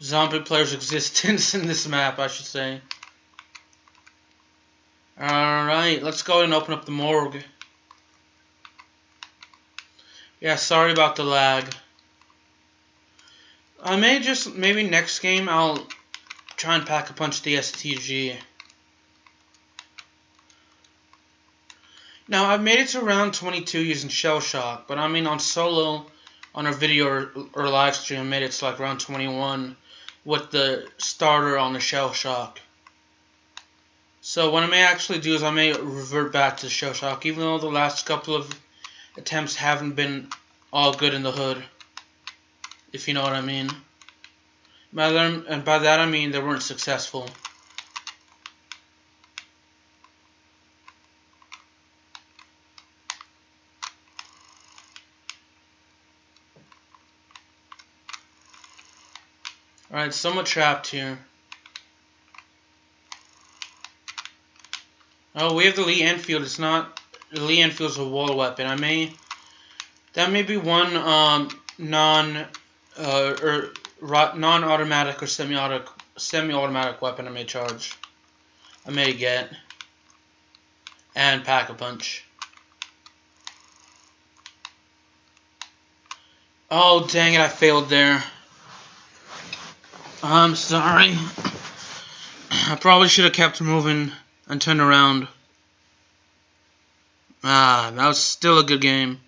zombie players' existence in this map, I should say. Alright, let's go and open up the morgue. Yeah, sorry about the lag. I may just, maybe next game I'll try and pack-a-punch the STG. Now, I've made it to round 22 using Shell Shock, but I mean on solo, on our video or live stream, I made it to like round 21 with the starter on the Shell Shock. So what I may actually do is I may revert back to Shell Shock, even though the last couple of attempts haven't been all good in the hood, if you know what I mean. And by that I mean they weren't successful. Alright, somewhat trapped here. Oh, we have the Lee Enfield. It's not... The Lee Enfield's a wall weapon. That may be one non-automatic or semi-automatic weapon I may get. And pack-a-punch. Oh, dang it, I failed there. I'm sorry. I probably should have kept moving and turned around. Ah, that was still a good game.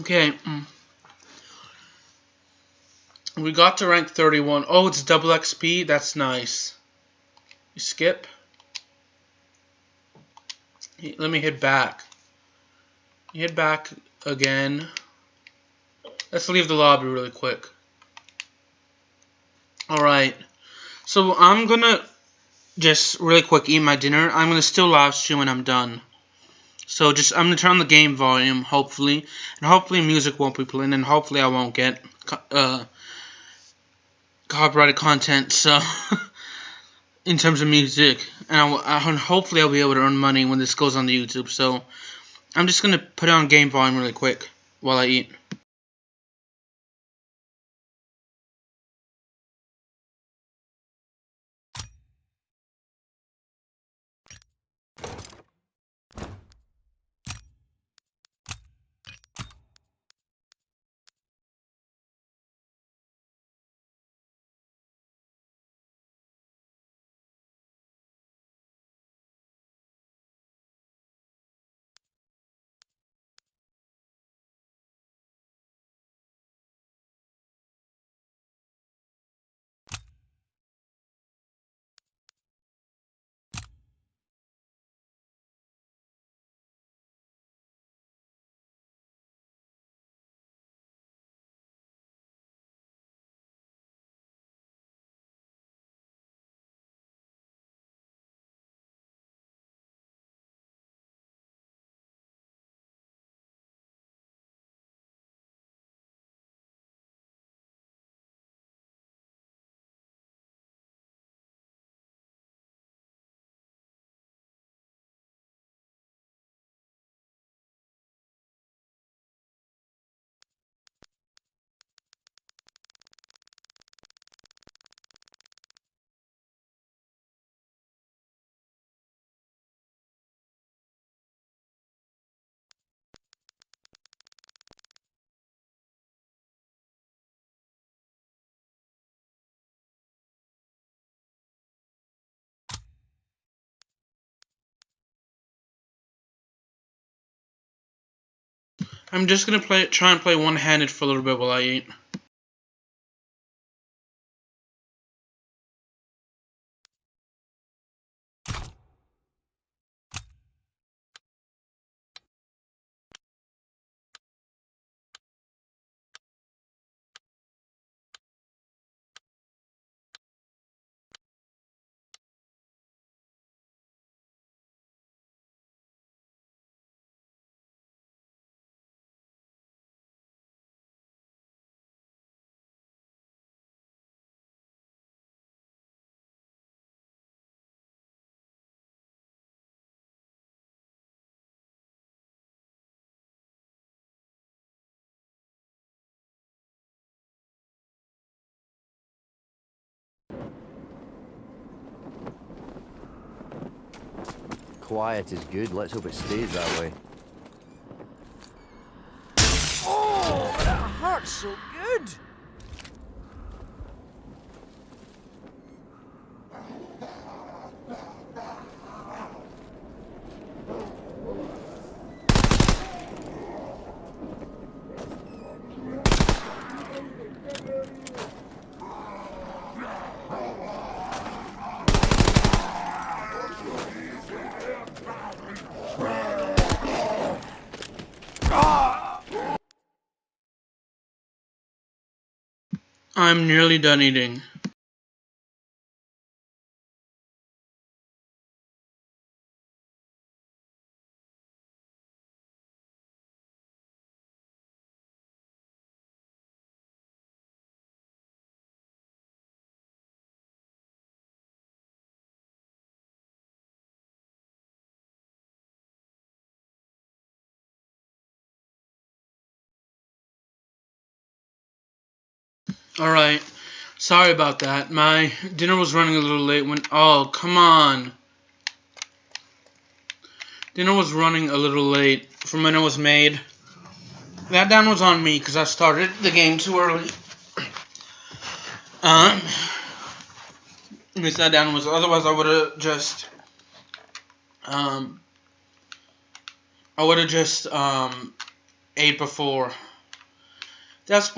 Okay. We got to rank 31. Oh, it's double XP? That's nice. You skip. Let me hit back. Hit back again. Let's leave the lobby really quick. Alright. So I'm gonna just really quick eat my dinner. I'm gonna still live stream when I'm done. So I'm gonna turn on the game volume, hopefully. And hopefully music won't be playing, and hopefully I won't get copyrighted content, so in terms of music, and hopefully I'll be able to earn money when this goes on the YouTube. So I'm just gonna put it on game volume really quick while I eat. I'm just gonna try and play one-handed for a little bit while I eat. Quiet is good. Let's hope it stays that way. Oh, that hurts so good! I'm nearly done eating. Alright, sorry about that. My dinner was running a little late when... Oh, come on. Dinner was running a little late from when it was made. That down was on me because I started the game too early. Miss that down was... Otherwise, I would have just... I would have just ate before. That's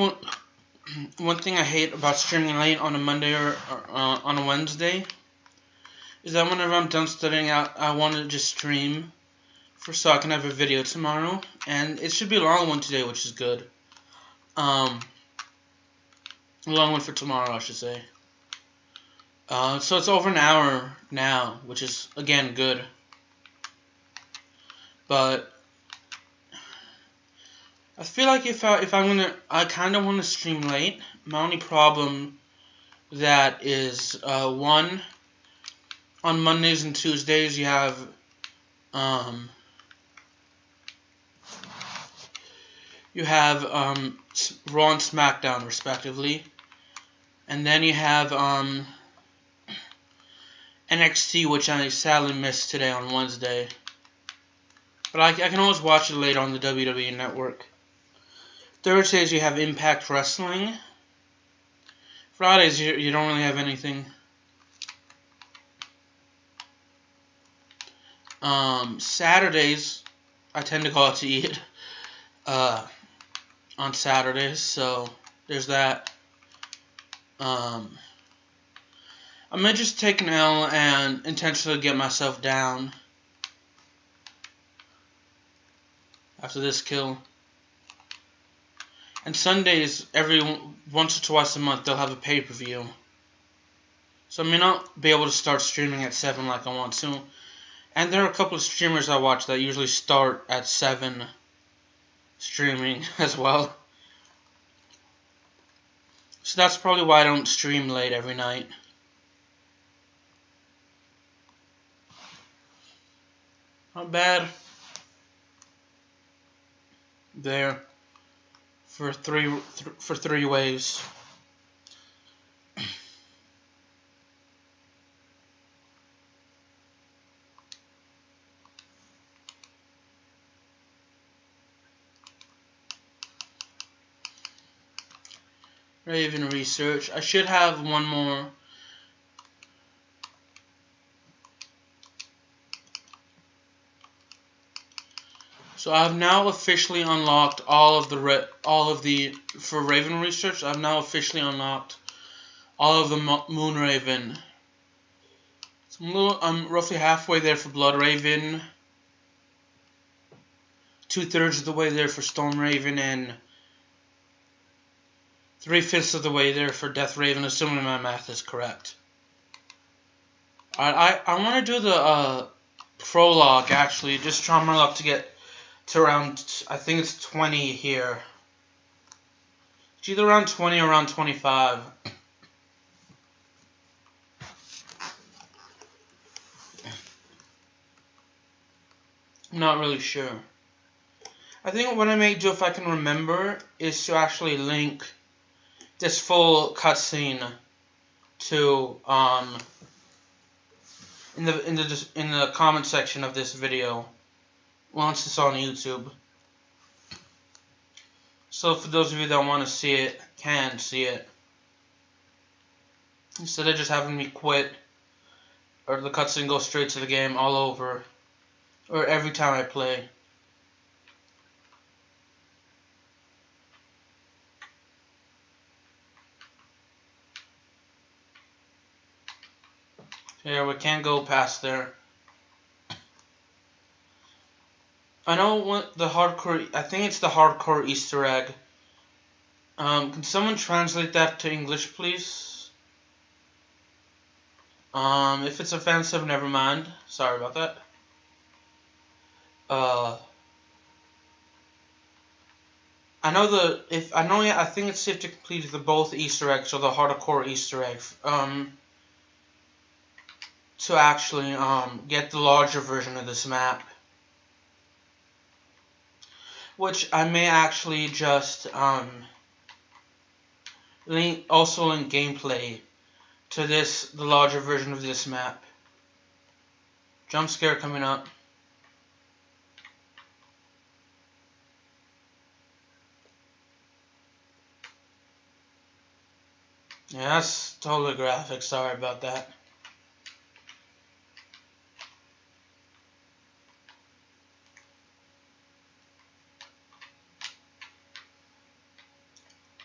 one thing I hate about streaming late on a Monday or on a Wednesday is that whenever I'm done studying out, I want to just stream so I can have a video tomorrow, and it should be a long one today, which is good. A long one for tomorrow, I should say. So it's over an hour now, which is again good. But I feel like if I'm gonna, I kind of want to stream late. My only problem that is one, on Mondays and Tuesdays you have Raw and SmackDown respectively, and then you have NXT, which I sadly missed today on Wednesday. But I can always watch it later on the WWE Network. Thursdays you have Impact Wrestling. Fridays you don't really have anything. Saturdays I tend to go out to eat on Saturdays, so there's that. I may just take an L and intentionally get myself down after this kill. And Sundays, once or twice a month, they'll have a pay-per-view. So I may not be able to start streaming at 7 like I want to. And there are a couple of streamers I watch that usually start at 7 streaming as well. So that's probably why I don't stream late every night. Not bad. There. For three ways. Raven Research. I should have one more. So I've now officially unlocked all of the for Raven research. I've now officially unlocked all of the Moon Raven. So I'm roughly halfway there for Blood Raven, 2/3 of the way there for Storm Raven, and 3/5 of the way there for Death Raven, assuming my math is correct. I want to do the prologue actually, just try my luck to get to around, I think it's 20 here. It's either around 20 or around 25. I'm not really sure. I think what I may do, if I can remember, is to actually link this full cutscene to in the comment section of this video once it's on YouTube. So for those of you that want to see it, can see it, instead of just having me quit or the cutscene goes straight to the game all over, or every time I play. Here, we can't go past there. I know what the hardcore, I think it's the hardcore Easter egg. Can someone translate that to English, please? If it's offensive, never mind. Sorry about that. I think it's safe to complete the both Easter eggs or the hardcore Easter egg. To actually get the larger version of this map, which I may actually just link gameplay to the larger version of this map. Jump scare coming up. Yeah, that's totally graphic. Sorry about that.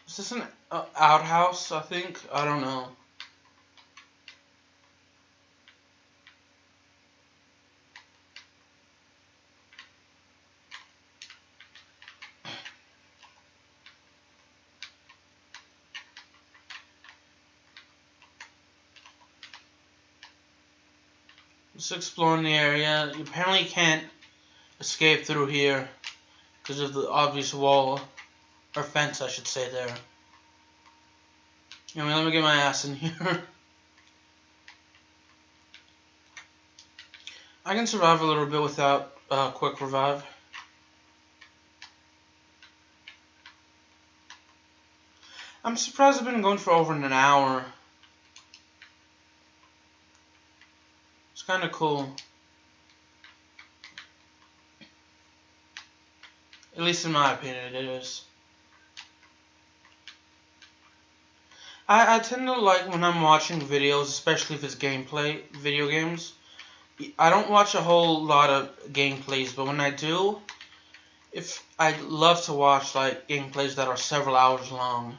Is this an outhouse, I think? I don't know. Just exploring the area. You apparently can't escape through here because of the obvious wall. Or fence, I should say, there. Anyway, let me get my ass in here. I can survive a little bit without quick revive. I'm surprised I've been going for over an hour. It's kind of cool. At least in my opinion, it is. I tend to like when I'm watching videos, especially if it's gameplay, video games. I don't watch a whole lot of gameplays, but when I do, I love to watch like gameplays that are several hours long.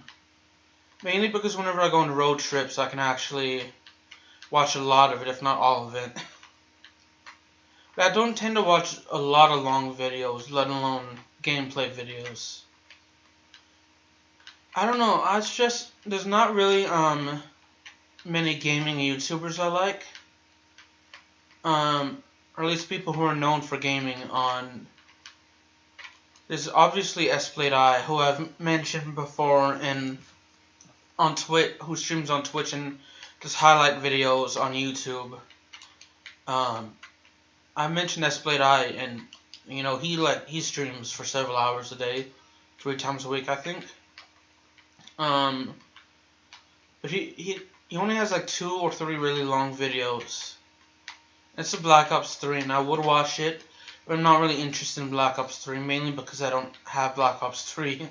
Mainly because whenever I go on road trips, I can actually watch a lot of it, if not all of it. But I don't tend to watch a lot of long videos, let alone gameplay videos. I don't know, it's just, there's not really, many gaming YouTubers I like. Or at least people who are known for gaming on... There's obviously WWII, who I've mentioned before, on Twitch, who streams on Twitch and does highlight videos on YouTube. I mentioned WWII, and, you know, he streams for several hours a day, 3 times a week, I think. But he only has like 2 or 3 really long videos. It's a Black Ops 3, and I would watch it, but I'm not really interested in Black Ops 3, mainly because I don't have Black Ops 3.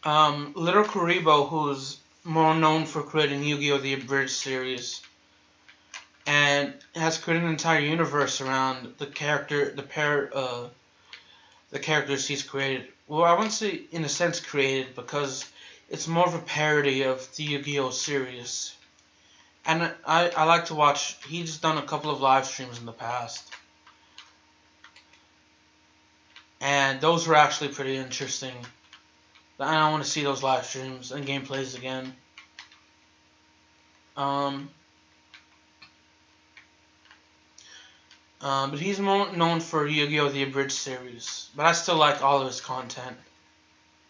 Little Kuribo, who's more known for creating Yu-Gi-Oh! The Abridged series, and has created an entire universe around the character, the characters he's created. Well, I wouldn't say in a sense created, because it's more of a parody of the Yu-Gi-Oh series. And I like to watch, he's done a couple of live streams in the past. And those were actually pretty interesting. And I want to see those live streams and gameplays again. But he's more known for Yu-Gi-Oh! The Abridged series. But I still like all of his content.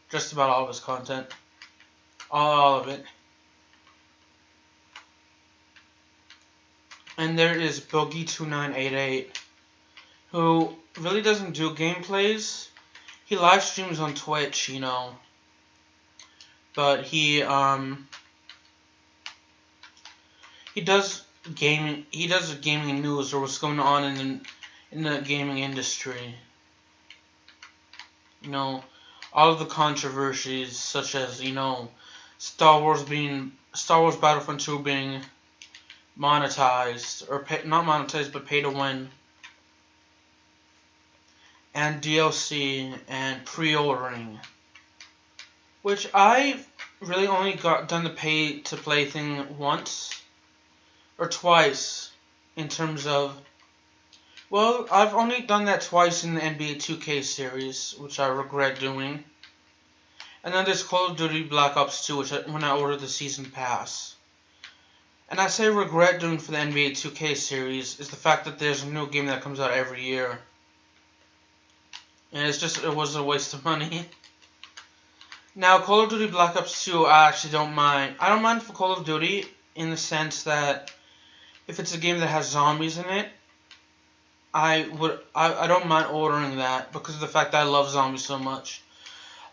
Just about all of his content. All of it. And there is Bogey2988, who really doesn't do gameplays. He live streams on Twitch, you know. But he does gaming. He does gaming news, or what's going on in the gaming industry. You know, all of the controversies, such as, you know, Star Wars Battlefront 2 being monetized, or not monetized, but pay to win, and DLC and pre-ordering, which I've really only done the pay to play thing once or twice. In terms of, well, I've only done that twice in the NBA 2K series, which I regret doing. And then there's Call of Duty Black Ops 2, when I ordered the season pass. And I say regret doing for the NBA 2K series is the fact that there's a new game that comes out every year. And it was a waste of money. Now, Call of Duty Black Ops 2, I actually don't mind. I don't mind for Call of Duty in the sense that if it's a game that has zombies in it, I don't mind ordering that because of the fact that I love zombies so much.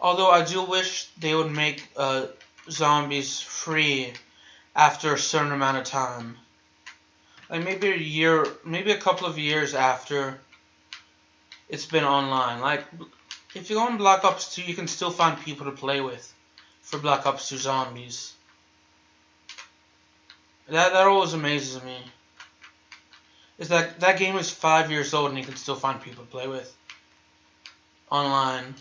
Although I do wish they would make zombies free after a certain amount of time. Like maybe a couple of years after it's been online. Like, if you go on Black Ops 2, you can still find people to play with for Black Ops 2 zombies. That always amazes me. Is that game is 5 years old and you can still find people to play with online.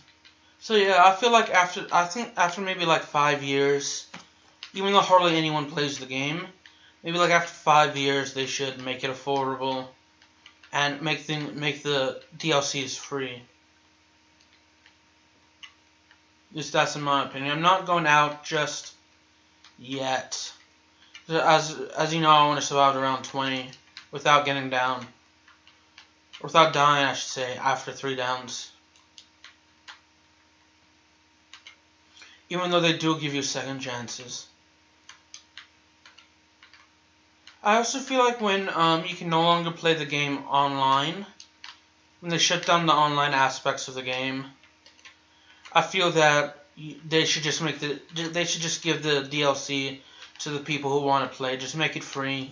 So yeah, I feel like after maybe like 5 years, even though hardly anyone plays the game, maybe like after 5 years they should make it affordable and make the DLCs free. Just that's in my opinion. I'm not going out just yet. As you know, I want to survive around 20 without getting down. Or without dying, I should say, after 3 downs. Even though they do give you second chances. I also feel like when you can no longer play the game online, when they shut down the online aspects of the game, I feel that they should just give the DLC to the people who want to play. Just make it free.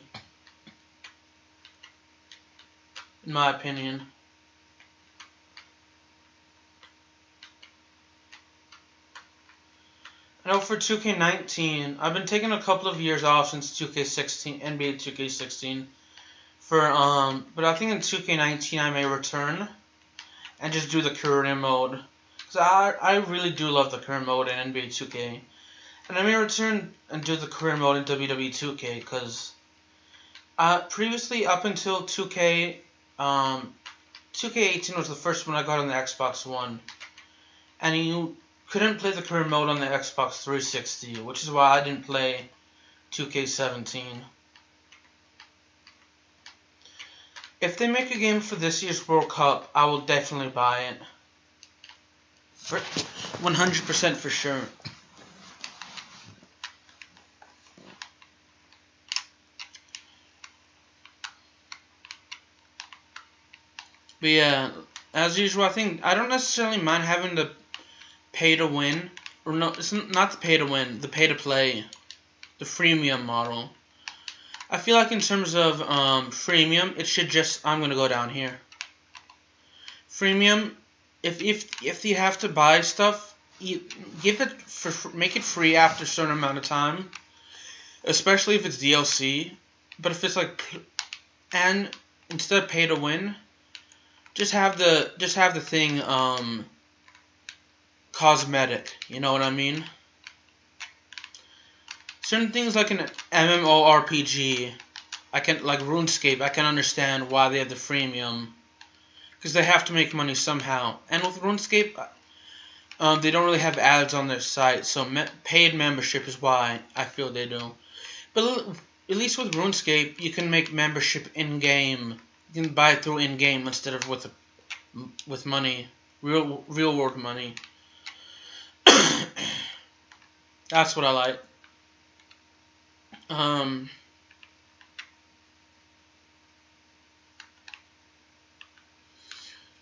In my opinion. I know for 2K19, I've been taking a couple of years off since 2K16, NBA 2K16. But I think in 2K19 I may return and just do the career mode. Because I really do love the career mode in NBA 2K. And I may return and do the career mode in WWII 2K, because previously, up until 2K18 was the first one I got on the Xbox One. And you couldn't play the career mode on the Xbox 360, which is why I didn't play 2K17. If they make a game for this year's World Cup, I will definitely buy it. 100% for sure. But yeah, as usual, I don't necessarily mind having the pay to win, or no, it's not the pay to win, the pay to play, the freemium model. I feel like in terms of freemium, it should just, I'm gonna go down here. Freemium, if you have to buy stuff, make it free after a certain amount of time, especially if it's DLC. But if it's like, and instead of pay to win, just have the thing cosmetic. You know what I mean? Certain things like an MMORPG, like RuneScape, I can understand why they have the freemium, because they have to make money somehow. And with RuneScape, they don't really have ads on their site, so paid membership is why I feel they do. But at least with RuneScape, you can make membership in-game. You can buy it through in-game instead of with money, real world money. That's what I like.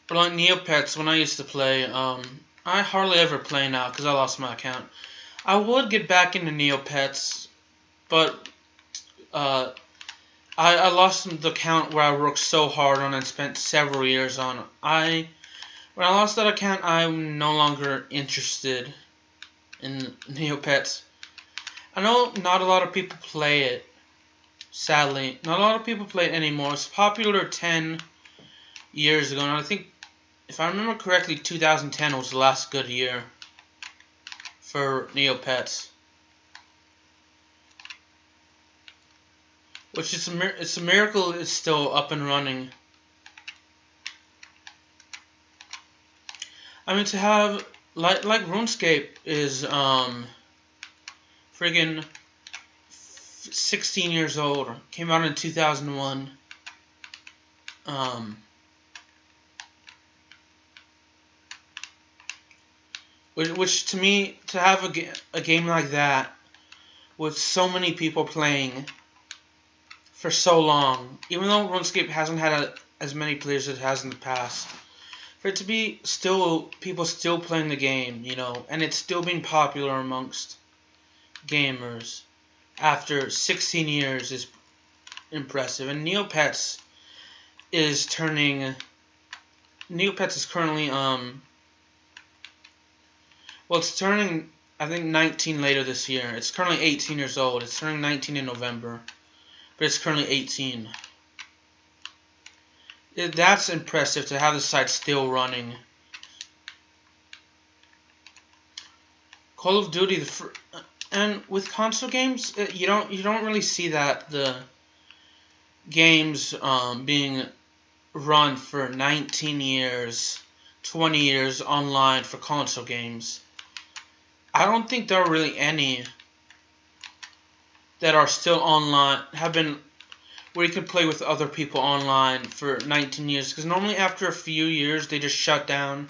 But like Neopets, when I used to play, I hardly ever play now because I lost my account. I would get back into Neopets, but I lost the account where I worked so hard on and spent several years on. When I lost that account, I'm no longer interested in Neopets. I know not a lot of people play it. Sadly, not a lot of people play it anymore. It's popular 10 years ago, and I think, if I remember correctly, 2010 was the last good year for Neopets. Which is it's a miracle it's still up and running. I mean, to have like RuneScape is friggin' 16 years old. Came out in 2001. Which to me, to have a game like that with so many people playing for so long, even though RuneScape hasn't had as many players as it has in the past, for it to be people still playing the game, you know, and it's still being popular amongst gamers after 16 years is impressive. And Neopets is currently well, it's turning, I think, 19 later this year. It's currently 18 years old. It's turning 19 in November, but it's currently 18. That's impressive to have the site still running. Call of Duty, and with console games, you don't really see that the games being run for 19 years, 20 years online for console games. I don't think there are really any that are still online, where you can play with other people online for 19 years. Because normally after a few years, they just shut down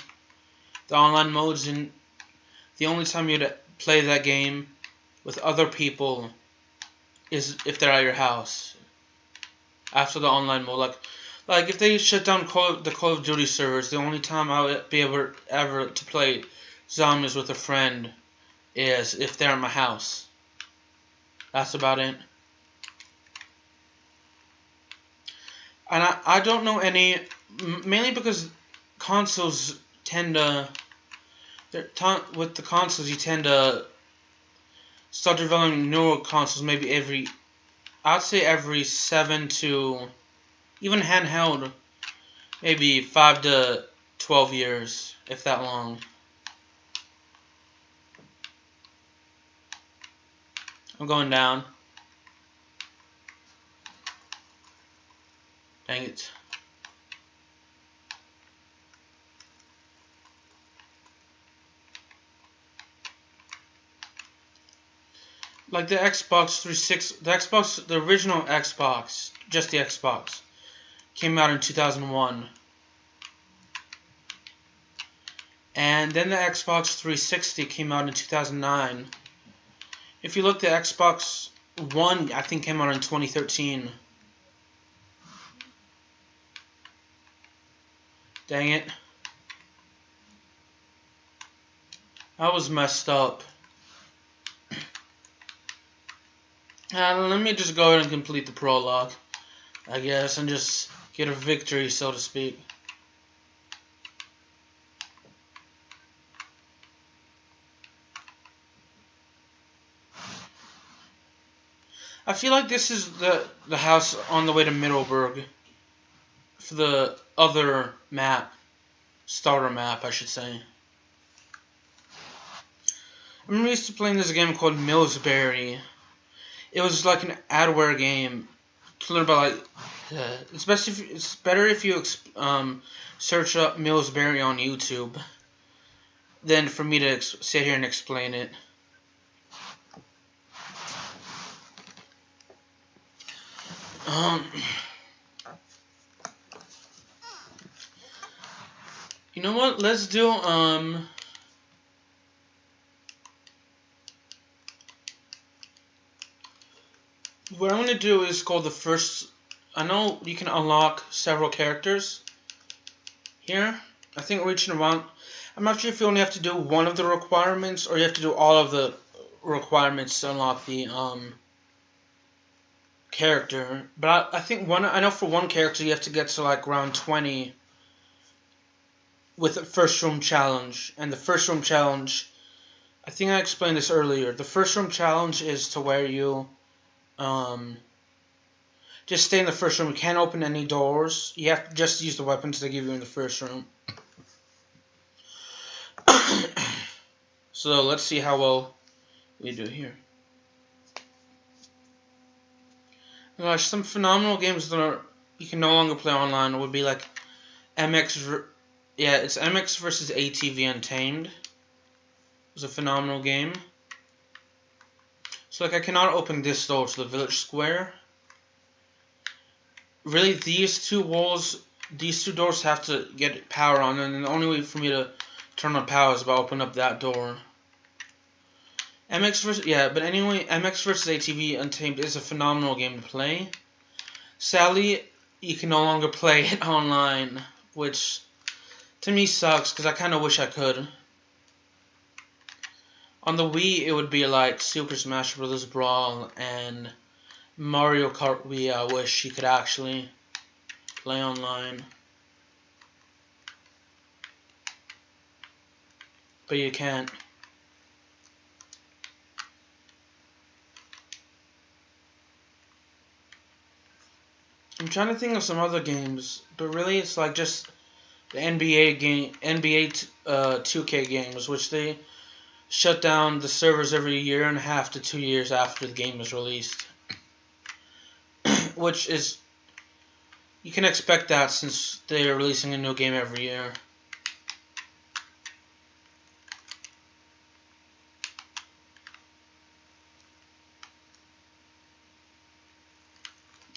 the online modes, and the only time you'd play that game with other people is if they're at your house. After the online mode, like if they shut down the Call of Duty servers, the only time I would be able ever to play zombies with a friend is if they're in my house. That's about it. And I don't know any, mainly because consoles tend to, with the consoles you tend to start developing newer consoles maybe I'd say every 7 to, even handheld, maybe 5 to 12 years, if that long. I'm going down. Dang it. Like the Xbox 360, the original Xbox, just the Xbox, came out in 2001. And then the Xbox 360 came out in 2009. If you look, the Xbox One, I think, came out in 2013. Dang it. That was messed up. Let me just go ahead and complete the prologue, I guess, and just get a victory, so to speak. I feel like this is the house on the way to Middleburg. for the other map, starter map, I should say. I'm used to playing this game called Millsbury. It was like an adware game to learn about like. It's better if you search up Millsbury on YouTube than for me to sit here and explain it. You know what? Let's do what I'm gonna do is called the first. I know you can unlock several characters here. I think reaching around. I'm not sure if you only have to do one of the requirements or you have to do all of the requirements to unlock the character. But I think I know for one character you have to get to like round 20 with the first room challenge. And the first room challenge, I think I explained this earlier. The first room challenge is to where you just stay in the first room. You can't open any doors. You have to just use the weapons they give you in the first room. So let's see how well we do here. Gosh, some phenomenal games that you can no longer play online would be like MX. It's MX versus ATV Untamed. It was a phenomenal game. So like I cannot open this door to the village square. Really, these two doors have to get power on, and the only way for me to turn on power is by opening up that door. MX versus ATV Untamed is a phenomenal game to play. Sadly, you can no longer play it online, which to me sucks because I kind of wish I could. On the Wii, it would be like Super Smash Bros. Brawl and Mario Kart Wii. I wish you could actually play online. But you can't. I'm trying to think of some other games, but really it's like just the NBA 2K games, which they shut down the servers every year and a half to 2 years after the game is released. Which is, you can expect that since they are releasing a new game every year.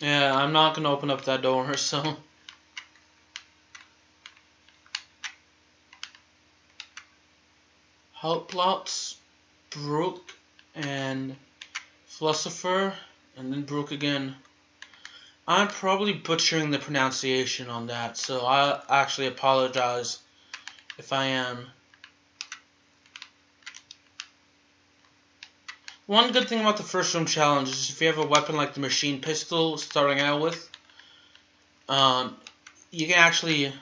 Yeah, I'm not going to open up that door, so. Houtplots, Brook, and Philosopher, and then Brook again. I'm probably butchering the pronunciation on that, so I actually apologize if I am. One good thing about the first room challenge is if you have a weapon like the machine pistol starting out with, you can actually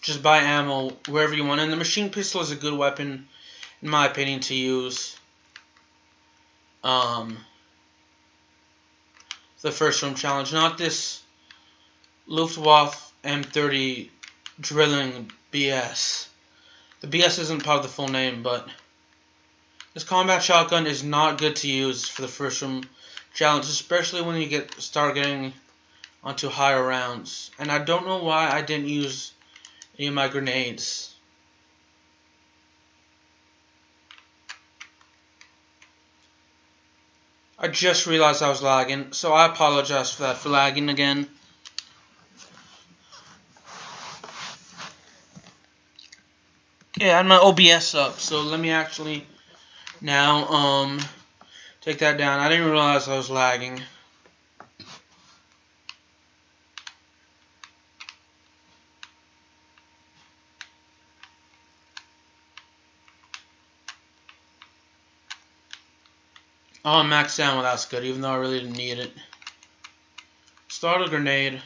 just buy ammo wherever you want. And the machine pistol is a good weapon, in my opinion, to use. The first room challenge, not this Luftwaffe M30 drilling BS. The BS isn't part of the full name, but this combat shotgun is not good to use for the first room challenge, especially when you start getting onto higher rounds. And I don't know why I didn't use any of my grenades. I just realized I was lagging, so I apologize for that, for lagging again. Yeah, I had my OBS up, so let me actually now take that down. I didn't realize I was lagging. Oh, max ammo, that's good, even though I really didn't need it. Start a grenade.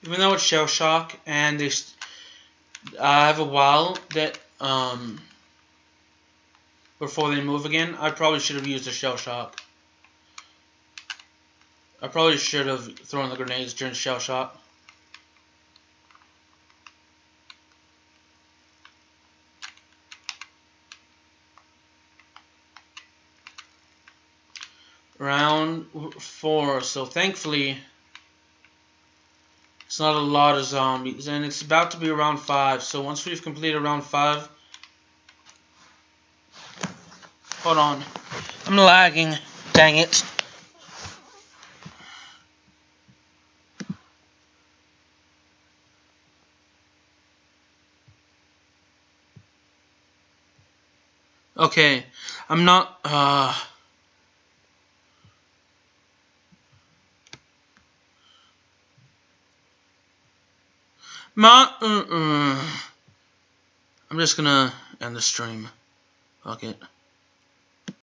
Even though it's shell shock, and I have a while that before they move again, I probably should have used a shell shock. I probably should have thrown the grenades during shell shot. Round 4. So thankfully, it's not a lot of zombies, and it's about to be round 5. So once we've completed round 5, hold on, I'm lagging. Dang it. Okay, I'm not. I'm just gonna end the stream. Fuck it.